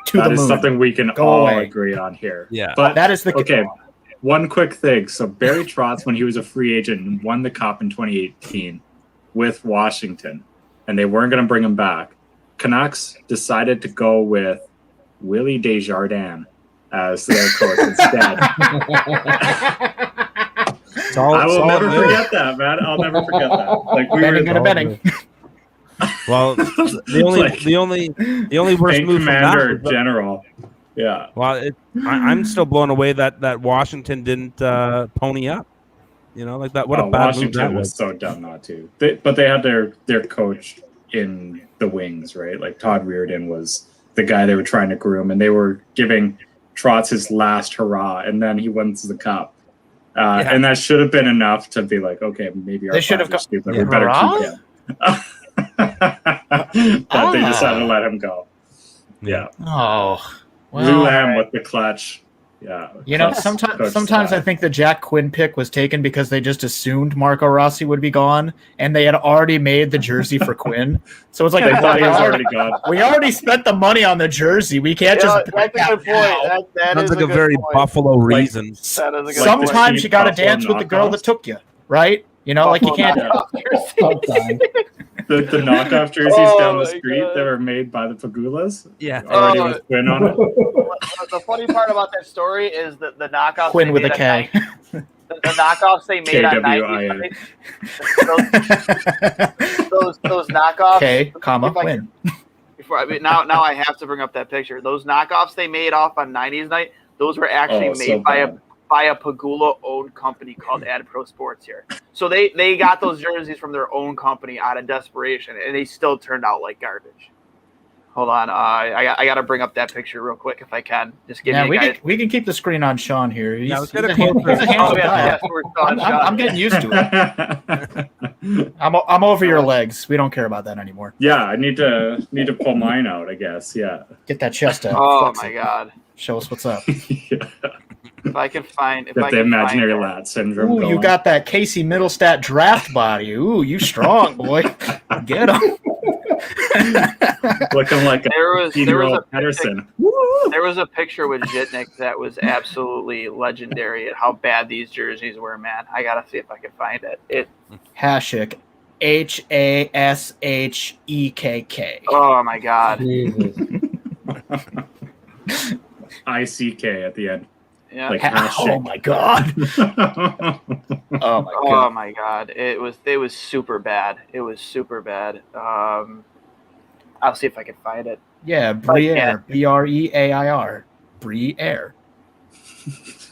to That the is moon. something we can Go all away. agree on here. Yeah. But That is the okay. One quick thing. So Barry Trotz, when he was a free agent and won the Cup in 2018 with Washington, and they weren't going to bring him back, Canucks decided to go with Willie Desjardins as their coach instead. It's all- I it's will all never good. forget that, man. I'll never forget that. Like we Betting were and a betting. Well, the only Like, the only worst Bank move from that commander was that- general. Yeah. well, I'm still blown away that Washington didn't pony up. You know, like that. What a bad Washington move that was was. so dumb not to. But they had their coach in the wings, right? Like Todd Reardon was the guy they were trying to groom, and they were giving Trotz his last hurrah, and then he wins the Cup. Yeah. And that should have been enough to be like, okay, maybe our They should plans have are stupid. yeah. We better Hurrah? keep him. But they decided to let him go. Yeah. Oh, Lou well, Lamb with the clutch. Yeah. you know, Clutch sometimes I style. think the Jack Quinn pick was taken because they just assumed Marco Rossi would be gone, and they had already made the jersey for Quinn. So it's like, They thought he was well, already gone. we already spent the money on the jersey. We can't Yeah, just. that's a good point. That Sounds is like a good very point. Buffalo reason. That is a good Sometimes cheap you got to Buffalo dance with the girl knockoffs. that took you, right? You know, like you can't. Sometimes. The knockoff jerseys Oh down the my street God. that were made by the Pagulas. Yeah. Already Oh. with Quinn on it. The funny part about that story is that the knockoffs Quinn they with made a K. the knockoffs they made on KWIN. 90s, those knockoffs. K, comma, if I Quinn. Now I have to bring up that picture. Those knockoffs they made off on 90s night, those were actually Oh, made so by bad. a Pagula owned company called Ad Pro Sports here. So they got those jerseys from their own company out of desperation, and they still turned out like garbage. Hold on, I got to bring up that picture real quick if I can. Just give Yeah, me we a guys. can keep the screen on Sean here. He's, Yeah, let's he's get a a handsome closer- Oh, guy. yes, we're on shot. I'm getting used to it. I'm over your legs. We don't care about that anymore. Yeah, I need to pull mine out, I guess. Yeah. Get that chest out. Oh Flex my it. god! Show us what's up. If I can find, if Got I the can imaginary find lat syndrome. Ooh, you going. got that Casey Middlestat draft body. Ooh, you strong, boy. Get him. looking like a there was 15-year-old Pedersen. there was a picture with Jitnik that was absolutely legendary at how bad these jerseys were, man. I gotta see if I can find it. Hashik. HASHEKK. Oh my god! Jesus. ICK at the end. Yeah. Like Oh Hashik. my god. Oh my Oh god. my god! It was super bad. It was super bad. I'll see if I can find it. Yeah, Briere. BREAIR. Briere.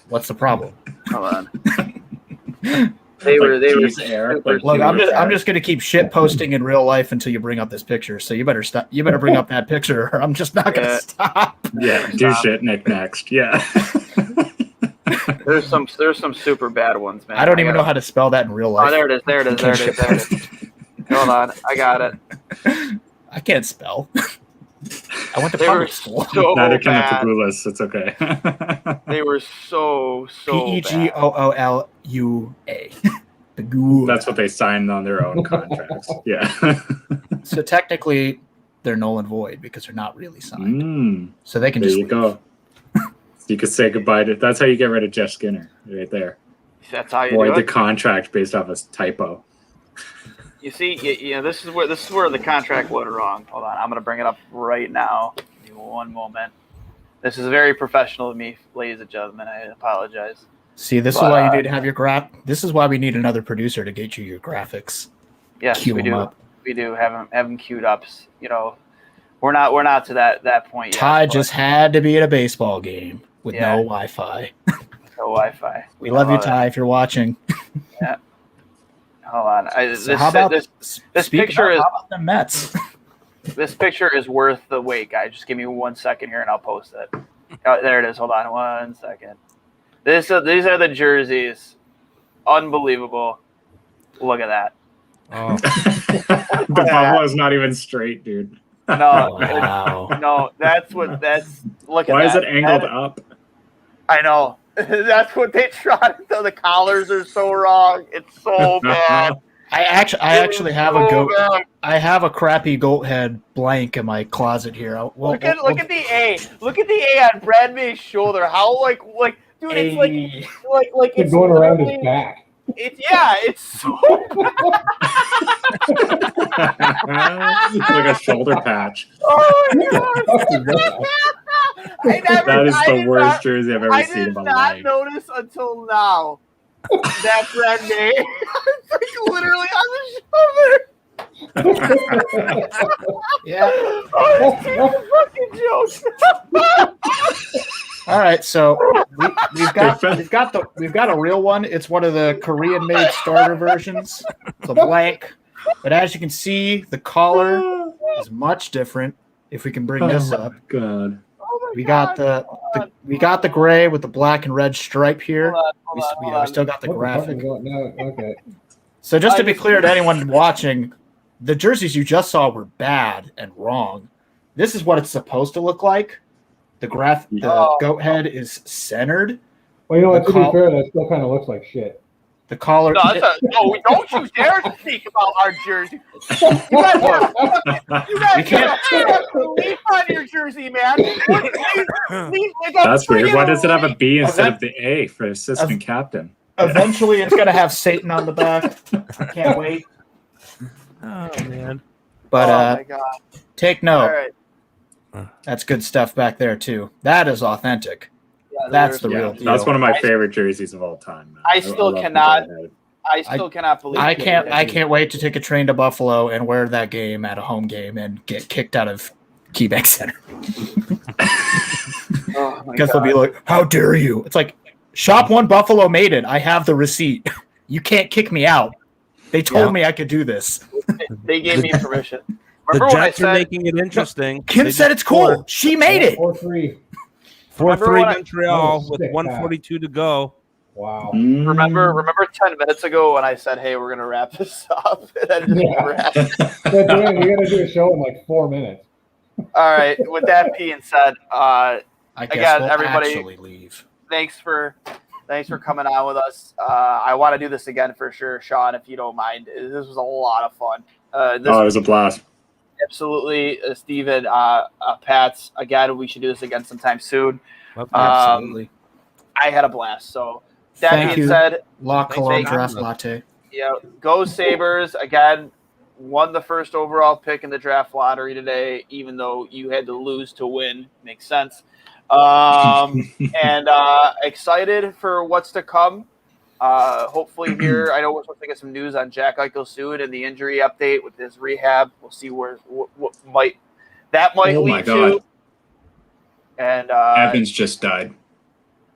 What's the problem? Hold on. They were cheese air, super, like Look, super I'm bad. just gonna keep shit posting in real life until you bring up this picture. So you better stop. You better bring up that picture, or I'm just not gonna Yeah. stop. Yeah, do shit, Nick. Next, yeah. There's some super bad ones, man. I don't even know how to spell that in real life. Oh, there it is. There it is. There it is. There it is. Hold on, I got it. I can't spell. I went to They were public school. so Neither can the bad. Pagulas. It's okay. They were so bad. PEGOOLUA. The ghoul. That's what they signed on their own contracts. Yeah. So technically, they're null and void because they're not really signed. Mm, So they can there just you go. You could say goodbye to. That's how you get rid of Jeff Skinner, right there. That's how you Void do the it. contract based off a typo. You see, you know, this is where the contract went wrong. Hold on, I'm gonna bring it up right now. Give me one moment. This is very professional of me, ladies and gentlemen. I apologize. see. This is why you need to have your graph. This is why we need another producer to get you your graphics. Yes, Cue we 'em do. up. We do have them queued up. You know, we're not to that point yet. Ty but just had to be at a baseball game with Yeah. no Wi-Fi. no Wi-Fi. We love you, it. Ty, if you're watching. Hold on. So how about this picture is how about the Mets? This picture is worth the wait, guys. Just give me 1 second here, and I'll post it. Oh, there it is. Hold on 1 second. These are the jerseys. Unbelievable. Look at that. Oh, The buffalo is not even straight, dude. No, Wow. no, that's look at that. Why is it angled up? I know. That's what they tried. The collars are so wrong. It's so bad. I actually have a So goat. bad. I have a crappy goat head blank in my closet here. Look at the A. Look at the A on Brad May's shoulder. How like dude, it's like It's it's going around his literally- back. It's so It's like a shoulder patch. oh my god. That is I the did worst not- jersey I've ever I seen in did my not life. notice until now that Brad May it's like literally on the shoulder. Yeah. Oh, it's a fucking joke. All right, so we've got a real one. It's one of the Korean-made starter versions. It's a blank, but as you can see, the collar is much different. If we can bring this up, God. Oh my we got the gray with the black and red stripe here. We still got the What the fuck is graphic. going no, okay. So just to be clear to anyone watching, the jerseys you just saw were bad and wrong. This is what it's supposed to look like. The goat head is centered. Well, you know what? The To be fair, that still kind of looks like shit. The collar. No, don't you dare speak about our jersey. You guys can't- have relief on your jersey, man. That's weird. Why does it have a B instead of the A for assistant captain? Eventually, it's gonna have Satan on the back. I can't wait. oh man. But oh my god! take All note. right, That's good stuff back there too. That is authentic. yeah, That's the there's- real deal. That's one of my favorite jerseys of all time. Man. I still love the cannot- gold head. I still cannot believe. I can't wait to take a train to Buffalo and wear that game at a home game and get kicked out of KeyBank Center. Oh my Because they'll be God. like, "How dare you?" It's like, Shop One Buffalo made it. I have the receipt. You can't kick me out. They told me I could do this. They gave me permission. The Remember when I Jets are said? making it interesting. Kim They said just it's cool. She made it. 4-3. Remember 4-3 when I- Montreal Oh, with sick 1:42 to go. Wow. Remember 10 minutes ago when I said, "Hey, we're gonna wrap this up," and then it just Yeah. never happened. So, Duane, we got to do a show in like 4 minutes. All right. With that being said, I guess Again, we'll everybody- actually leave. thanks for coming on with us. I want to do this again for sure, Sean, if you don't mind. This was a lot of fun. Oh, it was a blast. Absolutely, Steven, Pats. Again, we should do this again sometime soon. Absolutely. I had a blast. So that Thank being you. said, La Thanks, Cologne thank Draft you. Latte. yeah, go Sabres again. Won the first overall pick in the draft lottery today, even though you had to lose to win. Makes sense. And excited for what's to come. Hopefully here, I know we're supposed to get some news on Jack Eichel soon and the injury update with his rehab. We'll see what might Oh my lead God. to. And Evans just died.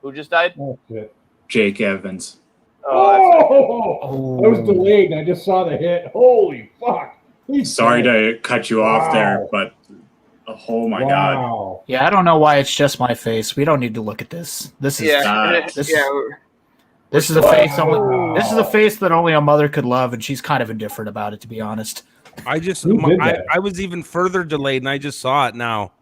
who just died? Oh, shit. Jake Evans. Oh, I was delayed and I just saw the hit. Holy fuck. He's Sorry dead. to cut you off there, but oh my God. Wow. Yeah, I don't know why it's just my face. We don't need to look at this. This is this- this is a face only. This is a face that only a mother could love, and she's kind of indifferent about it, to be honest. I just Who did that? I was even further delayed and I just saw it now.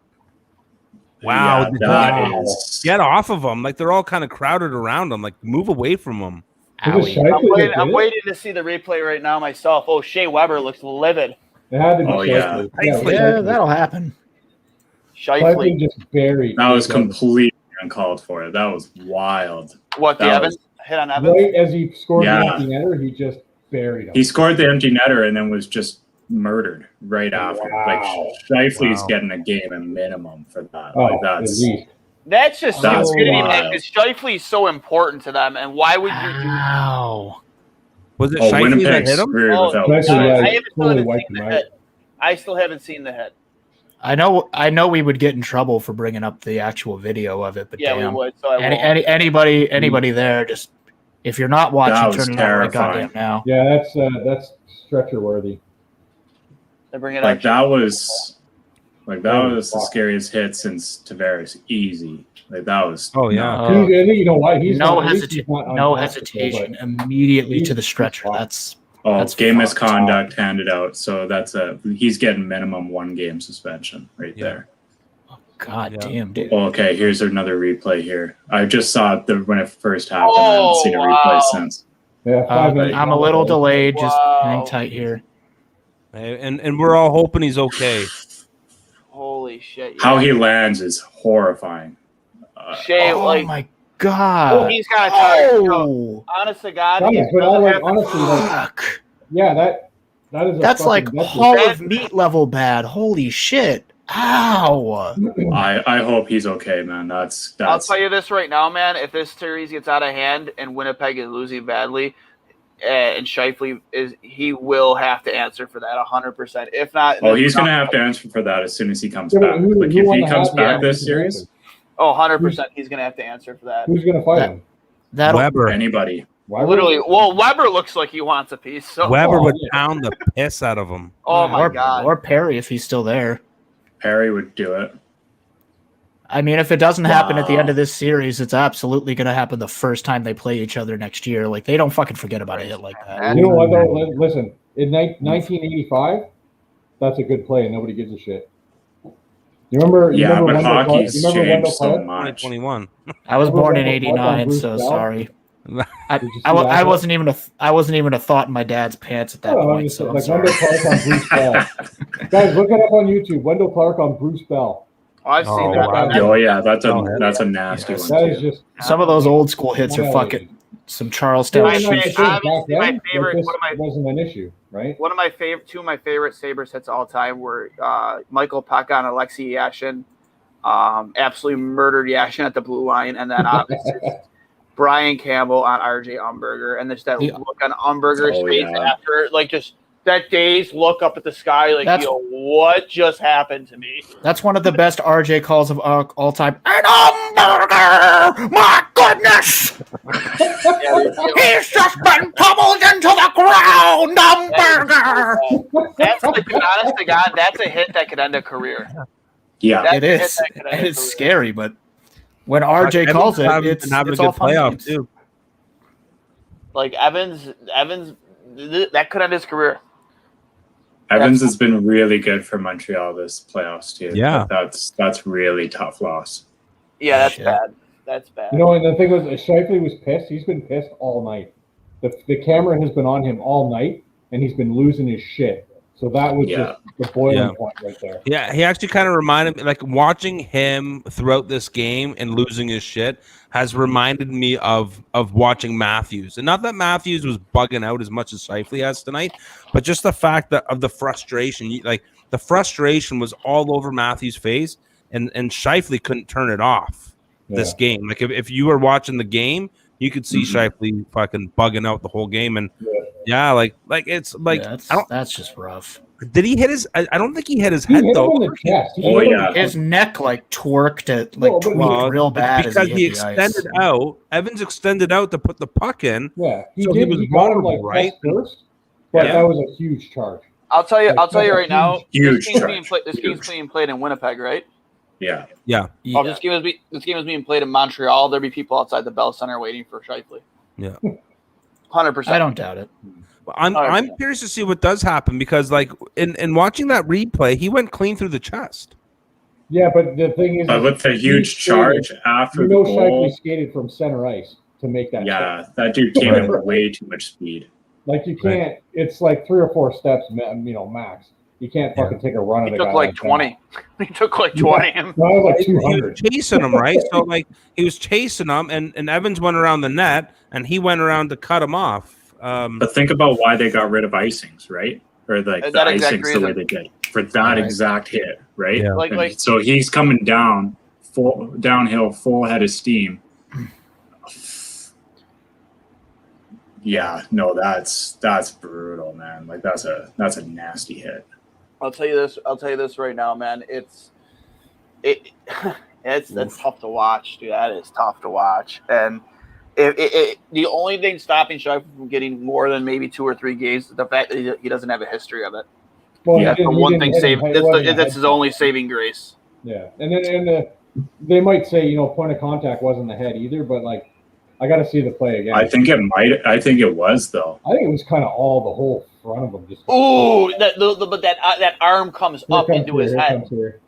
Wow. Yeah, that Wow. is. Get off of them. Like they're all kind of crowded around them. Like move away from them. Was it Owie. Scheifele that I'm did it? waiting to see the replay right now myself. Oh, Shea Weber looks livid. It had to be Oh, yeah. Scheifele. Yeah, it was Yeah, Scheifele. that'll happen. Scheifele. Scheifele just buried. That was completely uncalled for. That was wild. What, the That Evans? Hit on Evans? Right as he scored Yeah. the empty netter, he just buried him. He scored the empty netter and then was just murdered right after. Wow. Like Scheifele's Wow. getting a game at minimum for that. Oh, Like at that's least. That's just That's stupidity, man, wild. because Scheifele is so important to them, and why would you do Wow. Was it oh, Scheifele Winnipeg that hit him? screwed Oh, without. Scheifele, I yeah, haven't totally seen wiped the him out. hit. I still haven't seen the hit. I know we would get in trouble for bringing up the actual video of it, but Yeah, damn. we would. So I won't. Anybody there, just if you're not watching, That was turn it on right terrifying. goddamn now. Yeah, that's stretcher worthy. They bring it Like up. that was Like that was the scariest hit since Tavares. Easy. Like that was. Oh yeah. You know what? He's no not, at least he's not hesitation. untouchable, Immediately he's- to the stretcher. he's That's Game fucked. misconduct handed out. So he's getting minimum 1 game suspension right there. God damn, dude. Okay, here's another replay here. I just saw it when it first happened. I haven't seen a replay since. Yeah, 5 minutes. I'm a little delayed. Just Wow. hang tight here. And we're all hoping he's okay. Holy shit! Yeah. How he lands is horrifying. Shea, Oh like, my god. he's got a target. Oh, Honest to God, Guys, he but doesn't have to- honestly, like, fuck. yeah, that is. That's like that's Hall of Meat level bad. Holy shit. Ow. I hope he's okay, man. That's. I'll tell you this right now, man. If this series gets out of hand and Winnipeg is losing badly, and Scheifele he will have to answer for that 100%. If not, he's gonna have to answer for that as soon as he comes Yeah, but back. who Like if won he the comes Habs back game? this series, 100%, he's gonna have to answer for that. Who's gonna fight him? That'll Weber. anybody. Weber? Literally, well, Weber looks like he wants a piece. So, Weber would yeah. pound the piss out of him. oh my god, or Perry if he's still there. Perry would do it. I mean, if it doesn't happen at the Wow. end of this series, it's absolutely going to happen the first time they play each other next year. Like, they don't fucking forget about a hit like that. You know what though? Listen, in 1985, that's a good play, and nobody gives a shit. You remember? Yeah, but Wendell Clark? hockey's You remember changed Wendell so Clark? much. 2021. I was born in Remember Wendell Clark on '89, Bruce so Bell? sorry. I Did you see I that? wasn't even a thought in my dad's pants at that Oh, I'm point. just So saying, I'm like sorry. Wendell Clark on Bruce Bell. Guys, look it up on YouTube. Wendell Clark on Bruce Bell. I've seen Oh, that. wow. Oh yeah, that's Oh, a nasty Yes. one That is too. just Some of those old school hits are fucking some Charlestown My shit. favorite- obviously my like, favorite- this one of my- wasn't an issue, right? Two of my favorite Sabres hits all time were Michael Pekka and Alexei Yashin. Absolutely murdered Yashin at the blue line, and then obviously Brian Campbell on RJ Umberger, and there's that Yeah. look on Umberger's Oh, face yeah. after, like, just that dazed look up at the sky, like, That's- yo, what just happened to me? That's one of the best RJ calls of all time. An Umberger! My goodness! He's just been tumbled into the ground, Umberger! That's like, honest to God, that's a hit that could end a career. Yeah, That's It a hit is. that could end And a it's career. scary, but when RJ Evans calls it, having it's been having it's a all good fun playoff games. too. Like Evans, that could end his career. Evans has been really good for Montreal this playoffs too. Yeah. But that's really tough loss. Yeah, that's Shit. bad. That's bad. You know, and the thing was, Scheifele was pissed. He's been pissed all night. The camera has been on him all night, and he's been losing his shit. So that was just the boiling point right there. Yeah, he actually kind of reminded me, like watching him throughout this game and losing his shit has reminded me of watching Matthews. And not that Matthews was bugging out as much as Scheifele has tonight, but just the fact that of the frustration. Like the frustration was all over Matthews' face, and Scheifele couldn't turn it off this game. Like if you were watching the game, you could see Scheifele fucking bugging out the whole game. And like it's like that's just rough. Did he hit his? I don't think he hit his He head hit him though. in the chest. He Oh, hit him yeah. in the- His neck like twerked it, Well, like but tweaked real bad because as he he hit the ice. extended out. Evans extended out to put the puck in. Yeah, he So he did. was He got him like vulnerable, right? chest first, but Yeah. that was a huge charge. I'll tell you right now. Huge This game's charge. being played in Winnipeg, right? Yeah. Yeah. Oh, this game is being played in Montreal. There'll be people outside the Bell Center waiting for Scheifele. Yeah. 100%. I don't doubt it. I'm curious to see what does happen because, like, in watching that replay, he went clean through the chest. Yeah, but the thing is, But with the huge charge after you the know, goal, Scheifele skated from center ice to make that. yeah, shot. that dude came in with way too much speed. Like you can't. It's like 3 or 4 steps, max. You can't fucking take a run He at a took guy like that. 20. He took like 20. No, I was like He was 200. chasing him, right? So, like, he was chasing him, and Evans went around the net, and he went around to cut him off. But think about why they got rid of icings, right? Or like the That exact icings the way reason. they did for that exact hit, right? Yeah. Like- So he's coming downhill, full head of steam. Yeah, no, that's brutal, man. Like that's a nasty hit. I'll tell you this right now, man. It's tough to watch, dude. That is tough to watch. And the only thing stopping Scheifele from getting more than maybe 2 or 3 games is the fact that he doesn't have a history of it. Well, Yeah, That's the one thing saving. it wasn't a That's his head only shot. saving grace. Yeah, and they might say point of contact wasn't the head either, but like I got to see the play again. I think it was though. I think it was kind of all the whole front of him just. Ooh, but that arm comes Here up comes into here, his here head. comes here.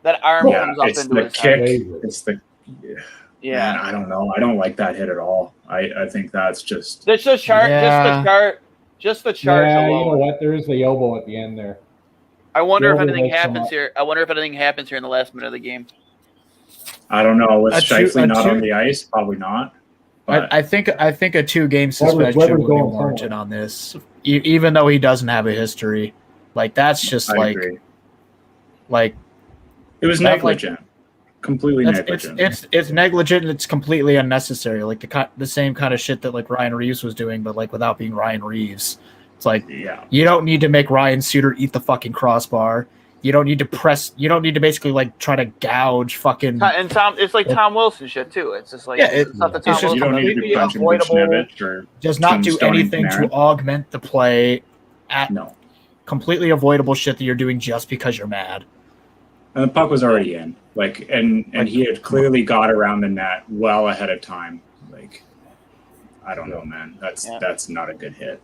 That arm Yeah, comes up it's into the his head. kick. It's the Yeah. Man, I don't know. I don't like that hit at all. I think that's just Just the chart. Yeah. Just the charge Yeah, alone. you know what? There is the elbow at the end there. I wonder if Elbow anything does come happens up. here. I wonder if anything happens here in the last minute of the game. I don't know. Was A Scheifele not two- on the ice? Probably not. But I think a 2-game Weber's suspension would be going warranted somewhere. on this, even though he doesn't have a history. Like that's just I agree. like It was Like- negligent. Completely negligent. it's negligent and it's completely unnecessary. Like the same kind of shit that like Ryan Reeves was doing, but like without being Ryan Reeves. It's like Yeah. you don't need to make Ryan Suter eat the fucking crossbar. You don't need to press. You don't need to basically like try to gouge fucking. And it's like Tom Wilson shit too. It's just like Yeah, it's not the Tom it's just- You don't need to Wilson. do Benjamin Buchnevich or Does not do Tombstone anything to Panarin. augment the play. At No. completely avoidable shit that you're doing just because you're mad. And the puck was already in. And he had clearly got around the net well ahead of time. Like, I don't know, man. That's not a good hit.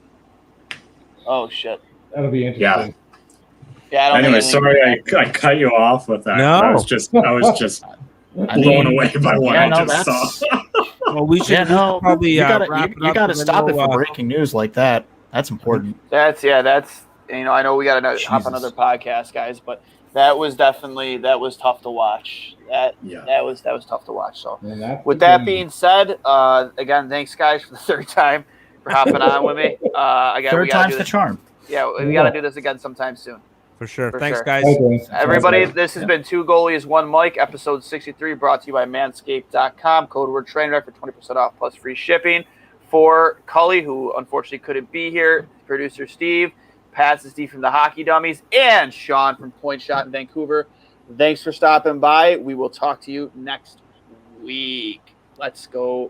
Oh shit. That'll be interesting. Yeah. Yeah. I don't Anyway, think sorry I cut you off with that. No. I was just I blown mean, away by what yeah, I no, just that's- saw. Well, we should Yeah, no, probably you gotta wrap it you up gotta and then stop it we'll, for breaking news like that. That's important. That's I know we got to hop on Jesus. another podcast, guys, but that was tough to watch. That was tough to watch. So And that's with the that thing. being said, again, thanks guys for the third time for hopping on with me. Again, Third we gotta time's do the this. charm. Yeah, we got to do this again sometime soon. for sure. For Thanks, sure. guys. Hi, Duane. Everybody, this has been Two Goalies, One Mic, episode 63, brought to you by Manscaped.com. Code word TRAINWRECK for 20% off plus free shipping. For Cully, who unfortunately couldn't be here, producer Steve, Pat is Steve from the Hockey Dummies, and Sean from Point Shot in Vancouver. Thanks for stopping by. We will talk to you next week. Let's go.